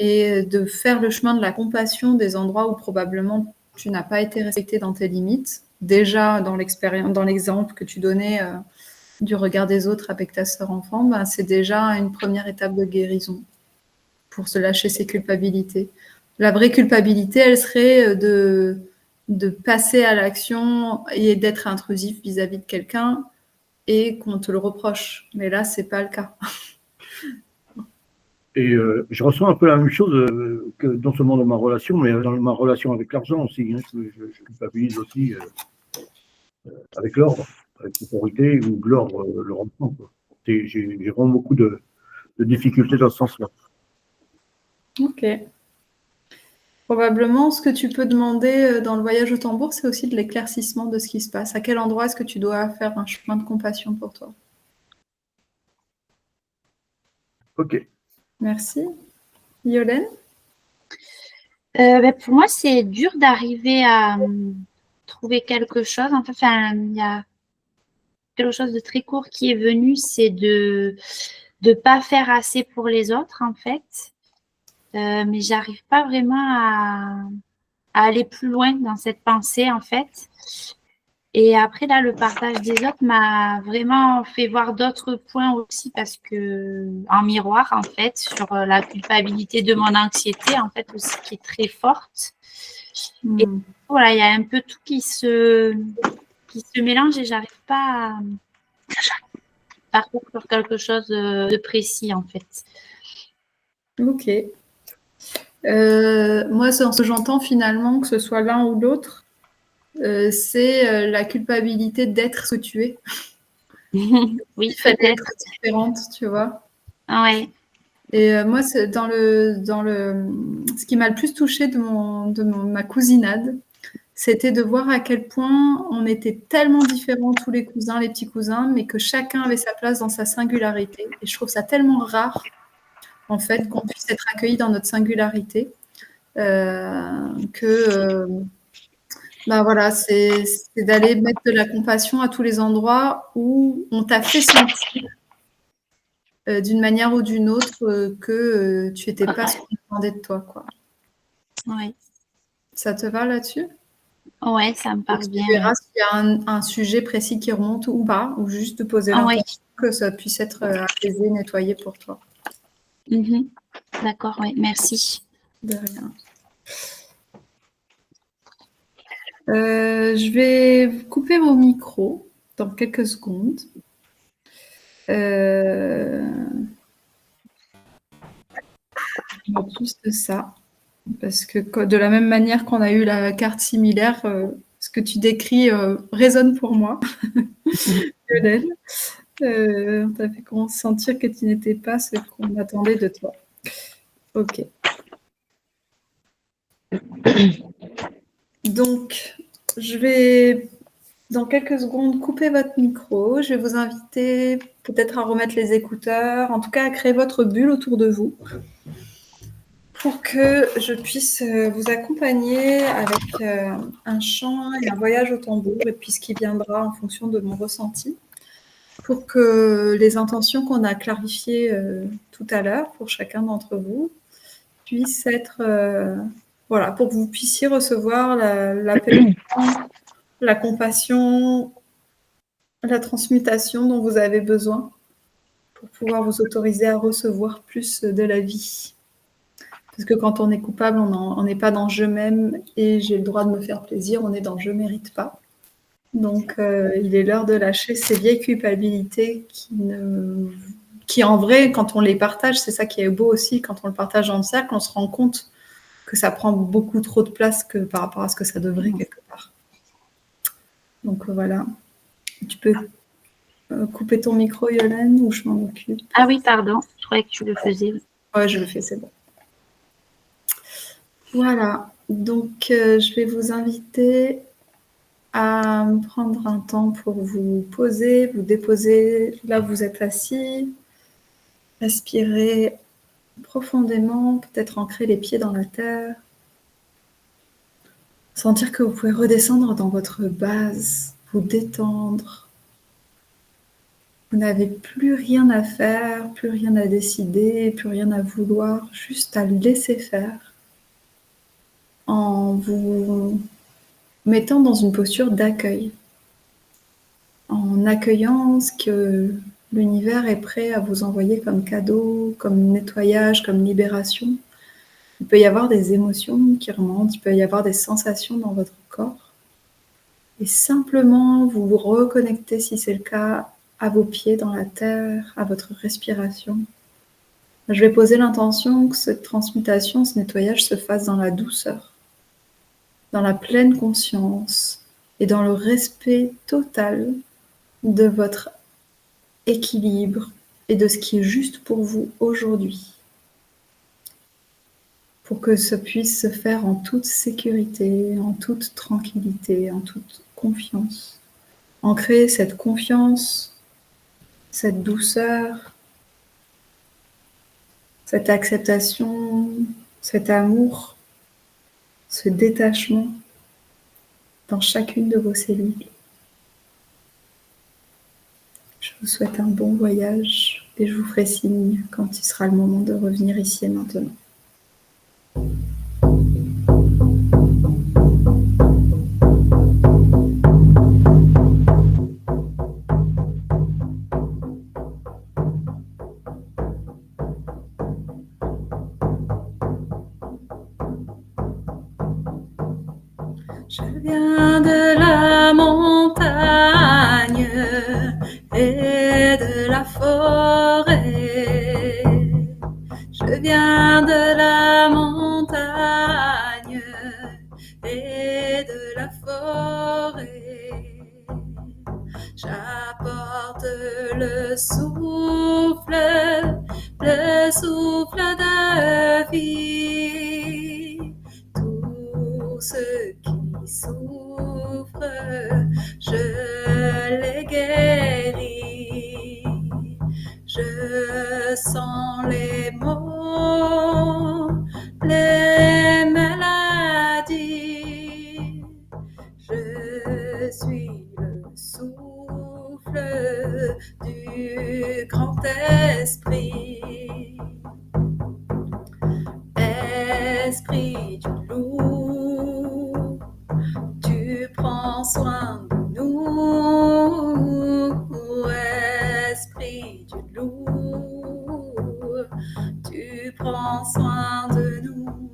Et de faire le chemin de la compassion des endroits où probablement tu n'as pas été respecté dans tes limites. Déjà, dans l'exemple que tu donnais du regard des autres avec ta sœur enfant, c'est déjà une première étape de guérison pour se lâcher ses culpabilités. La vraie culpabilité, elle serait de passer à l'action et d'être intrusif vis-à-vis de quelqu'un et qu'on te le reproche. Mais là, c'est pas le cas. Et je ressens un peu la même chose que non seulement dans ma relation, mais dans ma relation avec l'argent aussi. Hein. Je culpabilise aussi avec l'ordre, avec l'autorité ou l'ordre le rendement. J'ai vraiment beaucoup de difficultés dans ce sens-là. Ok. Probablement, ce que tu peux demander dans le voyage au tambour, c'est aussi de l'éclaircissement de ce qui se passe. À quel endroit est-ce que tu dois faire un chemin de compassion pour toi? Ok. Merci. Yolène? Pour moi, c'est dur d'arriver à trouver quelque chose. Enfin, il y a quelque chose de très court qui est venu, c'est de ne pas faire assez pour les autres, en fait. Mais j'arrive pas vraiment à aller plus loin dans cette pensée, en fait. Et après, là, le partage des autres m'a vraiment fait voir d'autres points aussi parce que, en miroir, en fait, sur la culpabilité de mon anxiété, en fait, aussi, qui est très forte. Et voilà, il y a un peu tout qui se mélange et j'arrive pas à partir sur quelque chose de précis, en fait. Ok. Moi, ce que j'entends finalement, que ce soit l'un ou l'autre, c'est la culpabilité d'être ce que tu es. Oui, peut-être. Différente, tu vois. Ah ouais. Et moi, c'est ce qui m'a le plus touchée de ma cousinade, c'était de voir à quel point on était tellement différents, tous les cousins, les petits cousins, mais que chacun avait sa place dans sa singularité. Et je trouve ça tellement rare en fait, qu'on puisse être accueilli dans notre singularité, voilà, c'est d'aller mettre de la compassion à tous les endroits où on t'a fait sentir d'une manière ou d'une autre que tu n'étais pas ce qu'on attendait de toi, quoi. Ouais. Ça te va là-dessus? Ouais, ça me parle bien. Tu verras s'il y a un sujet précis qui remonte ou pas, ou juste de poser l'intention que ça puisse être apaisé, nettoyé pour toi. D'accord, oui, merci. De rien. Je vais couper vos micros dans quelques secondes. En plus de ça, parce que de la même manière qu'on a eu la carte similaire, ce que tu décris résonne pour moi. Violaine, on t'a fait sentir que tu n'étais pas ce qu'on attendait de toi. Ok. Donc, je vais, dans quelques secondes, couper votre micro. Je vais vous inviter peut-être à remettre les écouteurs, en tout cas à créer votre bulle autour de vous, pour que je puisse vous accompagner avec un chant et un voyage au tambour, et puis ce qui viendra en fonction de mon ressenti, pour que les intentions qu'on a clarifiées tout à l'heure pour chacun d'entre vous puissent être... voilà, pour que vous puissiez recevoir la paix, la compassion, la transmutation dont vous avez besoin pour pouvoir vous autoriser à recevoir plus de la vie. Parce que quand on est coupable, on n'est pas dans je m'aime et j'ai le droit de me faire plaisir, on est dans je mérite pas. Donc il est l'heure de lâcher ces vieilles culpabilités qui en vrai, quand on les partage, c'est ça qui est beau aussi, quand on le partage dans le cercle, on se rend compte que ça prend beaucoup trop de place que par rapport à ce que ça devrait quelque part. Donc voilà. Tu peux couper ton micro, Yolande, ou je m'en occupe? Ah oui, pardon, je croyais que tu le faisais. Ouais, je le fais, c'est bon. Voilà, donc je vais vous inviter à prendre un temps pour vous poser, vous déposer là où vous êtes assis, respirer profondément, peut-être ancrer les pieds dans la terre, sentir que vous pouvez redescendre dans votre base, vous détendre. Vous n'avez plus rien à faire, plus rien à décider, plus rien à vouloir, juste à laisser faire en vous mettant dans une posture d'accueil, en accueillant ce que l'univers est prêt à vous envoyer comme cadeau, comme nettoyage, comme libération. Il peut y avoir des émotions qui remontent, il peut y avoir des sensations dans votre corps. Et simplement vous vous reconnectez, si c'est le cas, à vos pieds dans la terre, à votre respiration. Je vais poser l'intention que cette transmutation, ce nettoyage se fasse dans la douceur, dans la pleine conscience et dans le respect total de votre équilibre et de ce qui est juste pour vous aujourd'hui. Pour que ça puisse se faire en toute sécurité, en toute tranquillité, en toute confiance. Ancrer cette confiance, cette douceur, cette acceptation, cet amour, ce détachement dans chacune de vos cellules. Je vous souhaite un bon voyage et je vous ferai signe quand il sera le moment de revenir ici et maintenant. Je viens de la montagne et de la forêt. Je viens de la montagne et de la forêt. J'apporte le souffle de vie. Tous ceux qui souffrent, je les guéris. Je sens les mots esprit du loup, tu prends soin de nous, esprit du loup, tu prends soin de nous.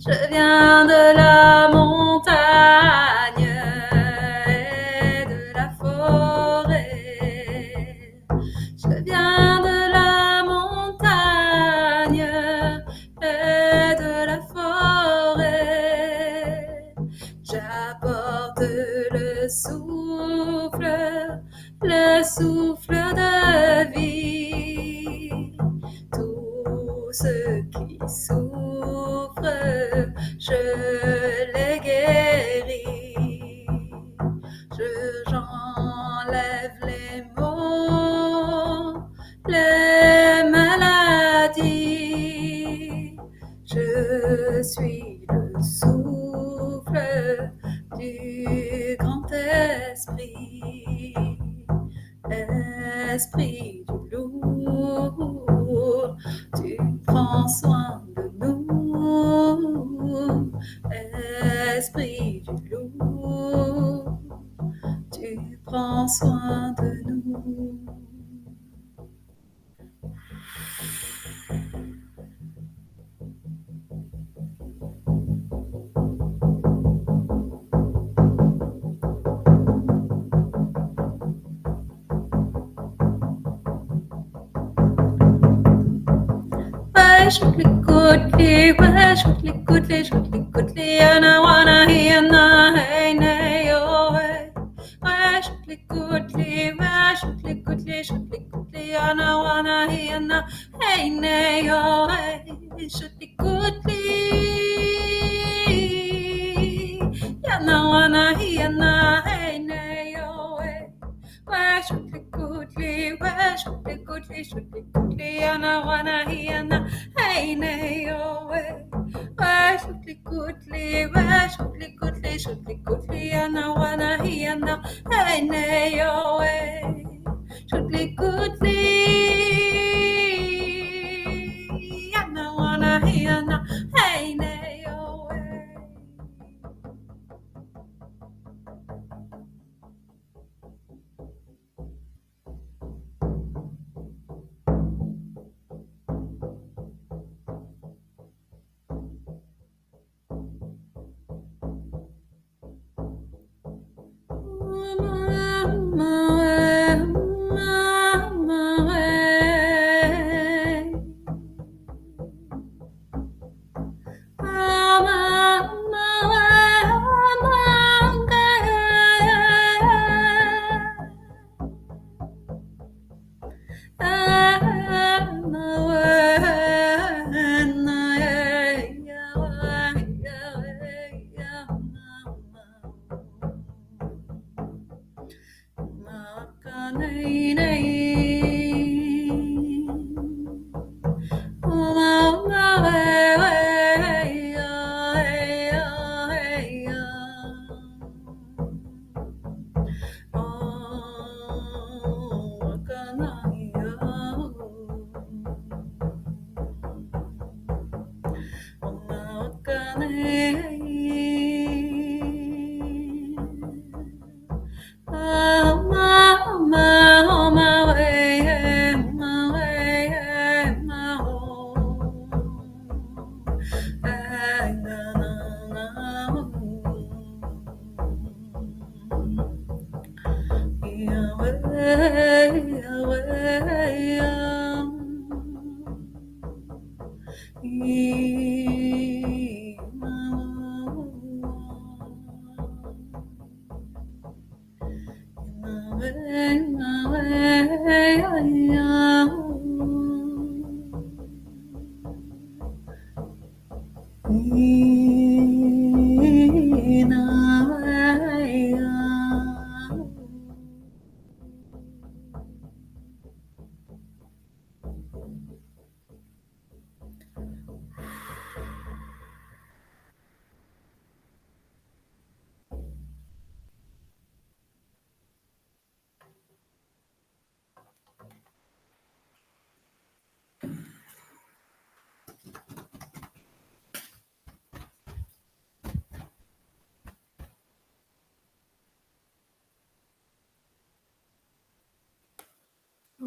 Je viens de la montagne et de la forêt. Je viens de la montagne et de la forêt. J'apporte le souffle de vie. Tous ceux qui souffrent, je les guéris. J'enlève les maux, les maladies. Je suis le souffle du grand esprit, esprit du loup, tu prends soin de nous, esprit du loup, tu prends soin de nous. Shukli, and I wanna hear na hey nay oh hey. Shukli, and I wanna hear na hey nay oh hey. Shukli, and I wanna hear na hey nay oh hey. Shukli, and I wanna hear na hey nay oh hey. Shukli, and I wanna hear na hey nay oh hey. Shukli, and I wanna hear na hey nay oh hey.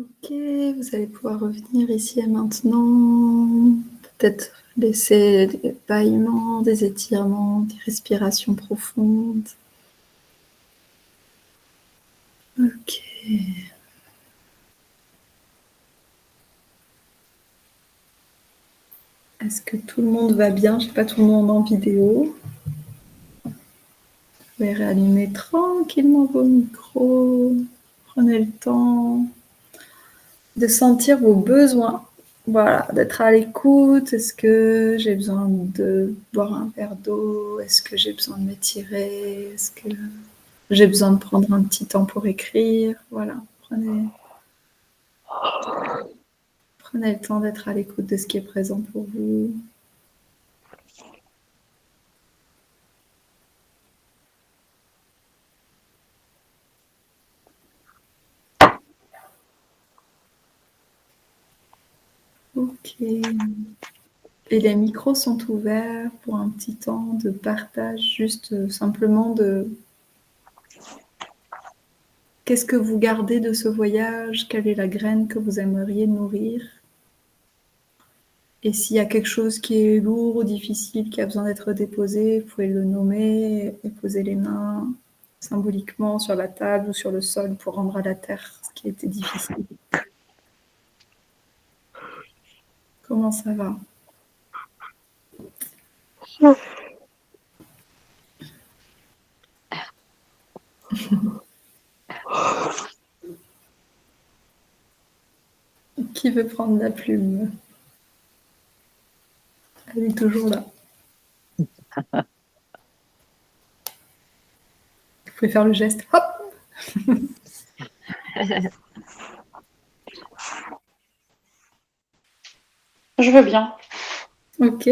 Ok, vous allez pouvoir revenir ici et maintenant. Peut-être laisser des bâillements, des étirements, des respirations profondes. Ok. Est-ce que tout le monde va bien? Je n'ai pas tout le monde en vidéo. Vous pouvez réallumer tranquillement vos micros. Prenez le temps de sentir vos besoins. Voilà, d'être à l'écoute. Est-ce que j'ai besoin de boire un verre d'eau? Est-ce que j'ai besoin de m'étirer? Est-ce que j'ai besoin de prendre un petit temps pour écrire? Voilà, prenez le temps d'être à l'écoute de ce qui est présent pour vous. Ok. Et les micros sont ouverts pour un petit temps de partage, juste simplement de qu'est-ce que vous gardez de ce voyage, quelle est la graine que vous aimeriez nourrir. Et s'il y a quelque chose qui est lourd ou difficile, qui a besoin d'être déposé, vous pouvez le nommer et poser les mains symboliquement sur la table ou sur le sol pour rendre à la terre ce qui était difficile. Comment ça va? Qui veut prendre la plume? Elle est toujours là. Vous pouvez faire le geste. Hop! Je veux bien. Ok,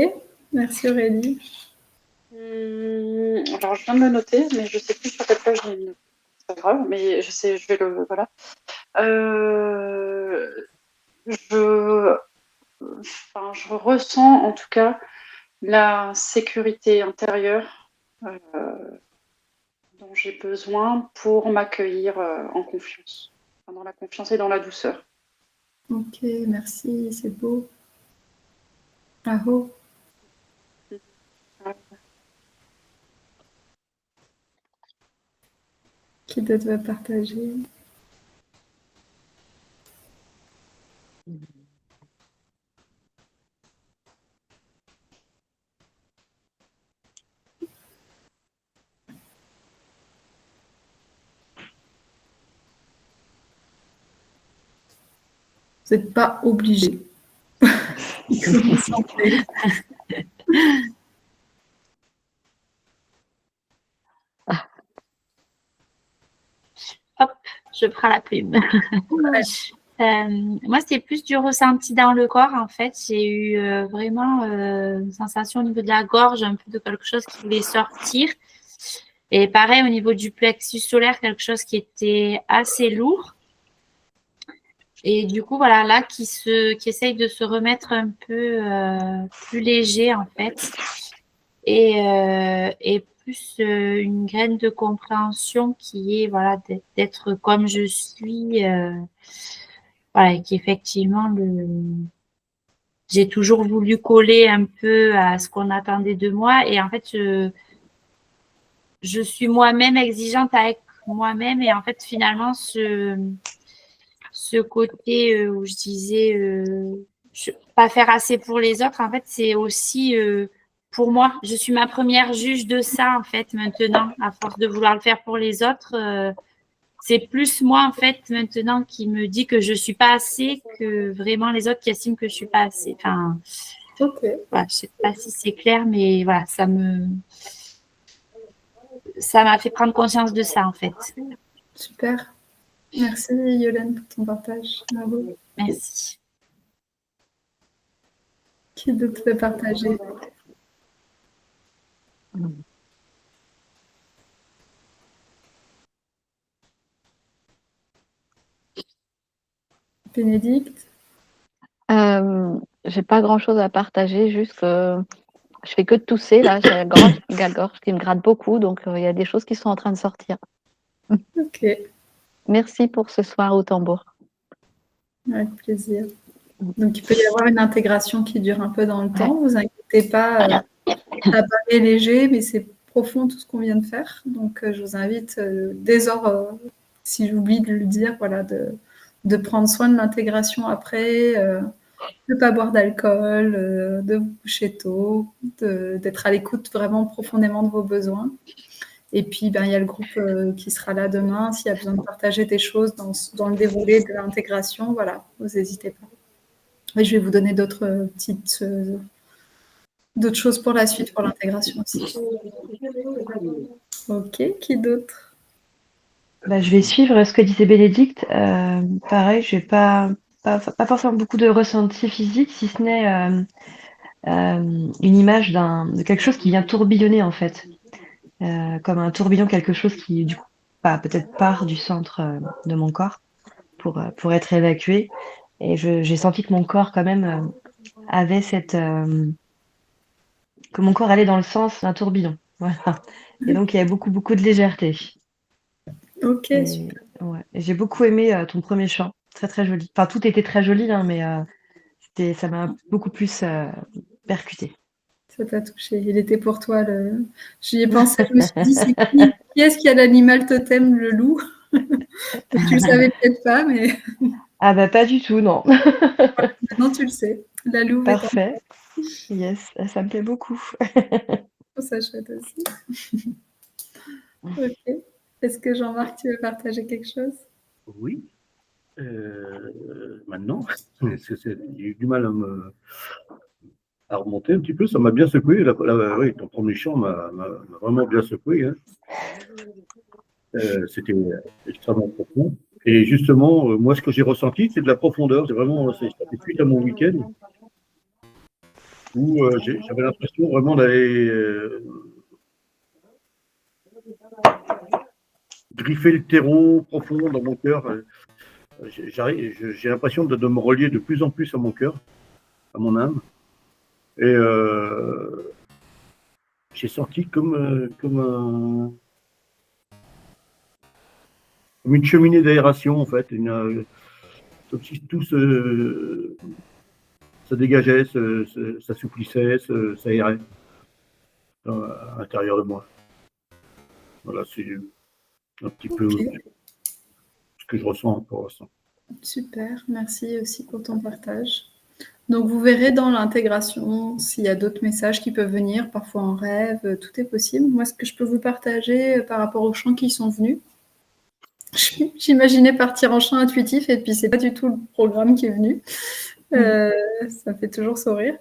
merci Aurélie. Alors, je viens de le noter, mais je ne sais plus sur quelle page j'ai mis. C'est pas grave, mais je sais, je vais le. Voilà. Je ressens en tout cas la sécurité intérieure dont j'ai besoin pour m'accueillir en confiance, dans la confiance et dans la douceur. Ok, merci, c'est beau. Aho. Qui d'autre va partager? Vous n'êtes pas obligé. Vous sentez. Hop, je prends la plume. Moi, c'était plus du ressenti dans le corps, en fait. J'ai eu vraiment une sensation au niveau de la gorge, un peu de quelque chose qui voulait sortir. Et pareil, au niveau du plexus solaire, quelque chose qui était assez lourd. Et du coup, voilà, là, qui essaye de se remettre un peu plus léger, en fait. Et plus une graine de compréhension qui est, voilà, d'être comme je suis. Voilà, et qu'effectivement, j'ai toujours voulu coller un peu à ce qu'on attendait de moi. Et en fait, je suis moi-même exigeante avec moi-même. Et en fait, finalement, ce côté où je disais pas faire assez pour les autres, en fait, c'est aussi pour moi. Je suis ma première juge de ça, en fait, maintenant, à force de vouloir le faire pour les autres. C'est plus moi, en fait, maintenant, qui me dit que je suis pas assez que vraiment les autres qui estiment que je suis pas assez. Enfin, Ok. voilà, je sais pas si c'est clair, mais voilà, ça m'a fait prendre conscience de ça, en fait. Super. Merci Yolène pour ton partage. Bravo. Merci. Qui d'autre veut partager? Bénédicte? J'ai pas grand-chose à partager, juste que je fais que de tousser, là, j'ai la gorge qui me gratte beaucoup, donc il y a des choses qui sont en train de sortir. Ok. Merci pour ce soir au tambour. Avec plaisir. Donc, il peut y avoir une intégration qui dure un peu dans le temps. Vous inquiétez pas, ça paraît léger, mais c'est profond tout ce qu'on vient de faire. Donc, je vous invite dès lors, si j'oublie de le dire, voilà, de prendre soin de l'intégration après, de ne pas boire d'alcool, de vous coucher tôt, d'être à l'écoute vraiment profondément de vos besoins. Et puis, il y a le groupe qui sera là demain. S'il y a besoin de partager des choses dans le déroulé de l'intégration, voilà, vous n'hésitez pas. Et je vais vous donner d'autres choses pour la suite, pour l'intégration aussi. Ok, qui d'autre? Je vais suivre ce que disait Bénédicte. Pareil, je n'ai pas forcément beaucoup de ressenti physique, si ce n'est une image de quelque chose qui vient tourbillonner, en fait. Comme un tourbillon, quelque chose qui, du coup, peut-être part du centre de mon corps pour être évacué. Et j'ai senti que mon corps, quand même, avait que mon corps allait dans le sens d'un tourbillon. Voilà. Et donc, il y a beaucoup, beaucoup de légèreté. Ok, Et, super. ouais. Et j'ai beaucoup aimé ton premier chant. Très, très joli. Enfin, tout était très joli, hein, mais ça m'a beaucoup plus percuté. Ça t'a touché. Il était pour toi. J'y ai pensé, je me suis dit, c'est qui est-ce qui a l'animal totem, le loup? Tu le savais peut-être pas, mais Ah pas du tout, non. maintenant tu le sais. La louve est en Parfait. Yes, ça me plaît beaucoup. toi, ça chouette aussi. Ok. Est-ce que Jean-Marc, tu veux partager quelque chose? Oui. Maintenant, j'ai eu du mal à remonter un petit peu. Ça m'a bien secoué. Oui, ton premier chant m'a vraiment bien secoué. Hein. C'était extrêmement profond. Et justement, moi, ce que j'ai ressenti, c'est de la profondeur. Ça fait suite à mon week-end où j'avais l'impression vraiment d'aller griffer le terreau profond dans mon cœur. J'ai l'impression de me relier de plus en plus à mon cœur, à mon âme. Et j'ai senti comme une cheminée d'aération, en fait. Comme si tout ça dégageait, s'assouplissait, s'aérait à l'intérieur de moi. Voilà, c'est un petit peu ce que je ressens pour l'instant. Super, merci aussi pour ton partage. Donc, vous verrez dans l'intégration s'il y a d'autres messages qui peuvent venir, parfois en rêve, tout est possible. Moi, ce que je peux vous partager par rapport aux chants qui sont venus, j'imaginais partir en chant intuitif et puis c'est pas du tout le programme qui est venu. Ça me fait toujours sourire.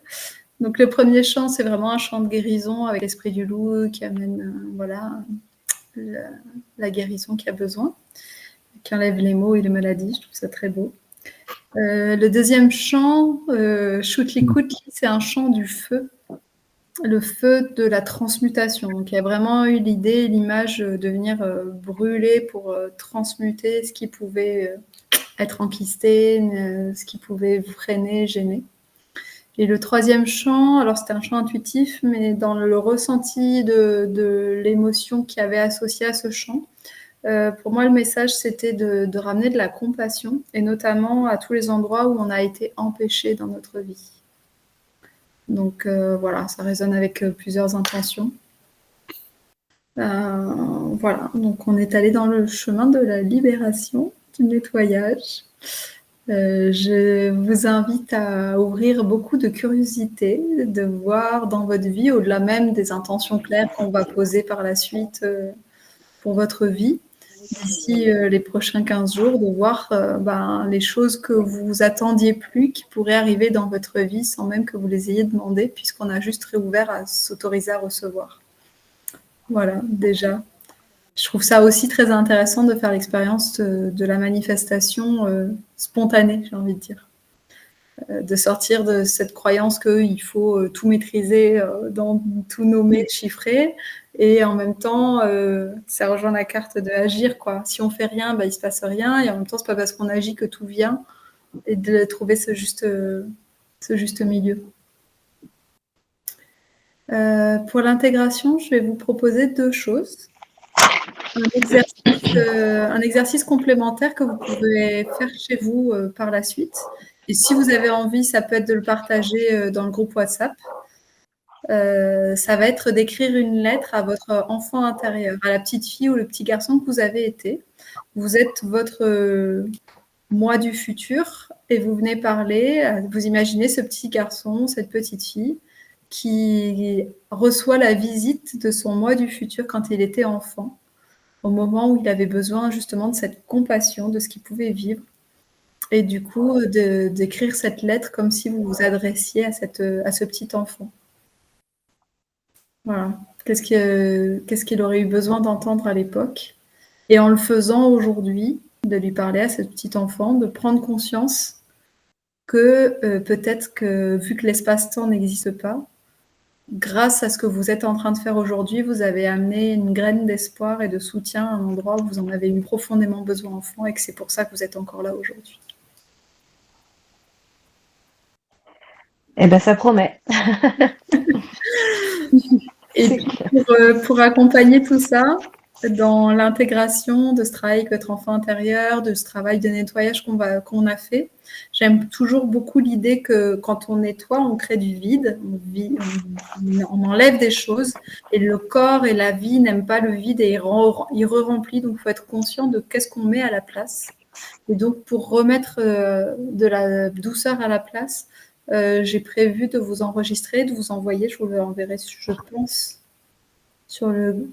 Donc, le premier chant, c'est vraiment un chant de guérison avec l'esprit du loup qui amène la guérison qu'il y a besoin, qui enlève les maux et les maladies. Je trouve ça très beau. Le deuxième chant, Choutli-Koutli, c'est un chant du feu, le feu de la transmutation. Donc, il y a vraiment eu l'idée, l'image de venir brûler pour transmuter ce qui pouvait être enquisté, ce qui pouvait vous freiner, gêner. Et le troisième chant, alors c'était un chant intuitif, mais dans le ressenti de l'émotion qu'il y avait associée à ce chant, pour moi, le message, c'était de ramener de la compassion, et notamment à tous les endroits où on a été empêché dans notre vie. Donc voilà, ça résonne avec plusieurs intentions. Voilà, donc on est allé dans le chemin de la libération, du nettoyage. Je vous invite à ouvrir beaucoup de curiosité, de voir dans votre vie, au-delà même des intentions claires qu'on va poser par la suite pour votre vie, d'ici les prochains 15 jours, de voir les choses que vous attendiez plus qui pourraient arriver dans votre vie sans même que vous les ayez demandées, puisqu'on a juste réouvert à s'autoriser à recevoir. Voilà, déjà. Je trouve ça aussi très intéressant de faire l'expérience de la manifestation spontanée, j'ai envie de dire. De sortir de cette croyance qu'il faut tout maîtriser, tout nommer, chiffrer, et en même temps, ça rejoint la carte de agir, quoi. Si on fait rien, il se passe rien, et en même temps, c'est pas parce qu'on agit que tout vient, et de trouver ce juste milieu. Pour l'intégration, je vais vous proposer 2 choses. un exercice complémentaire que vous pouvez faire chez vous par la suite. Et si vous avez envie, ça peut être de le partager dans le groupe WhatsApp. Ça va être d'écrire une lettre à votre enfant intérieur, à la petite fille ou le petit garçon que vous avez été. Vous êtes votre moi du futur et vous venez parler, vous imaginez ce petit garçon, cette petite fille qui reçoit la visite de son moi du futur quand il était enfant, au moment où il avait besoin justement de cette compassion, de ce qu'il pouvait vivre. Et du coup, d'écrire cette lettre comme si vous vous adressiez à ce petit enfant. Voilà. Qu'est-ce qu'il aurait eu besoin d'entendre à l'époque? Et en le faisant aujourd'hui, de lui parler à ce petit enfant, de prendre conscience que peut-être que, vu que l'espace-temps n'existe pas, grâce à ce que vous êtes en train de faire aujourd'hui, vous avez amené une graine d'espoir et de soutien à un endroit où vous en avez eu profondément besoin enfant et que c'est pour ça que vous êtes encore là aujourd'hui. Eh ben, ça promet. Et puis, pour accompagner tout ça, dans l'intégration de ce travail avec votre enfant intérieur, de ce travail de nettoyage qu'on a fait, j'aime toujours beaucoup l'idée que quand on nettoie, on crée du vide, on enlève des choses, et le corps et la vie n'aiment pas le vide et il re-remplit, donc il faut être conscient de qu'est-ce qu'on met à la place. Et donc, pour remettre de la douceur à la place, j'ai prévu de vous enregistrer, de vous envoyer, je vous l'enverrai, je pense, sur le...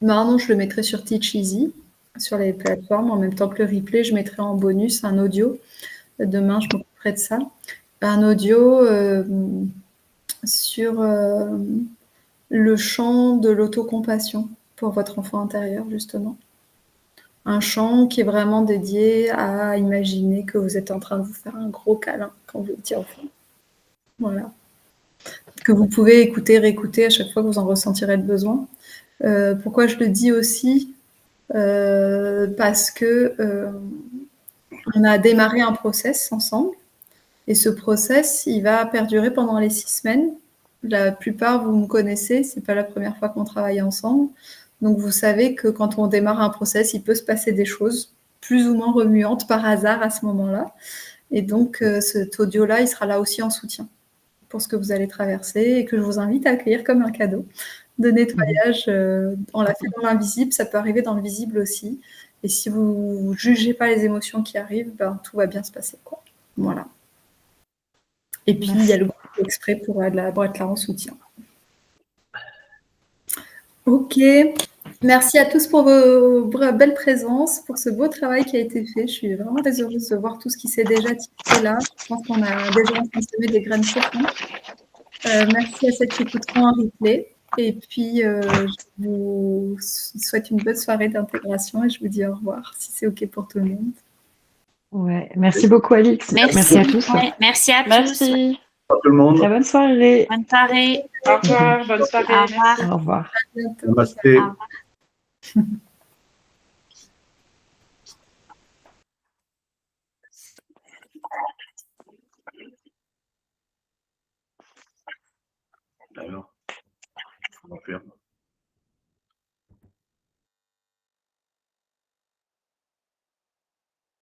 Maintenant, je le mettrai sur Teach Easy, sur les plateformes, en même temps que le replay, je mettrai en bonus un audio. Demain, je m'occuperai de ça. Un audio sur le champ de l'autocompassion pour votre enfant intérieur, justement. Un chant qui est vraiment dédié à imaginer que vous êtes en train de vous faire un gros câlin quand vous étiez enfant. Voilà. Que vous pouvez écouter, réécouter à chaque fois que vous en ressentirez le besoin. Pourquoi je le dis aussi parce que on a démarré un process ensemble et ce process, il va perdurer pendant les 6 semaines. La plupart, vous me connaissez, c'est pas la première fois qu'on travaille ensemble. Donc, vous savez que quand on démarre un process, il peut se passer des choses plus ou moins remuantes par hasard à ce moment-là. Et donc, cet audio-là, il sera là aussi en soutien pour ce que vous allez traverser et que je vous invite à accueillir comme un cadeau de nettoyage. On l'a fait dans l'invisible, ça peut arriver dans le visible aussi. Et si vous ne jugez pas les émotions qui arrivent, ben, tout va bien se passer, quoi. Voilà. Et puis, il y a le groupe exprès pour être là en soutien. Ok. Merci à tous pour vos belles présences, pour ce beau travail qui a été fait. Je suis vraiment très heureuse de voir tout ce qui s'est déjà tissé là. Je pense qu'on a déjà semé des graines profondes. Merci à ceux qui écouteront en replay. Et puis, je vous souhaite une bonne soirée d'intégration et je vous dis au revoir si c'est OK pour tout le monde. Ouais, merci beaucoup, Alix. Merci à tous. Ouais, merci à tous. Merci. À tout le monde. Très bonne soirée. Bonne soirée. Au revoir. Bonne soirée. Au revoir. Merci. Au revoir. À bientôt. Namasté. Au revoir. Alors, on va faire.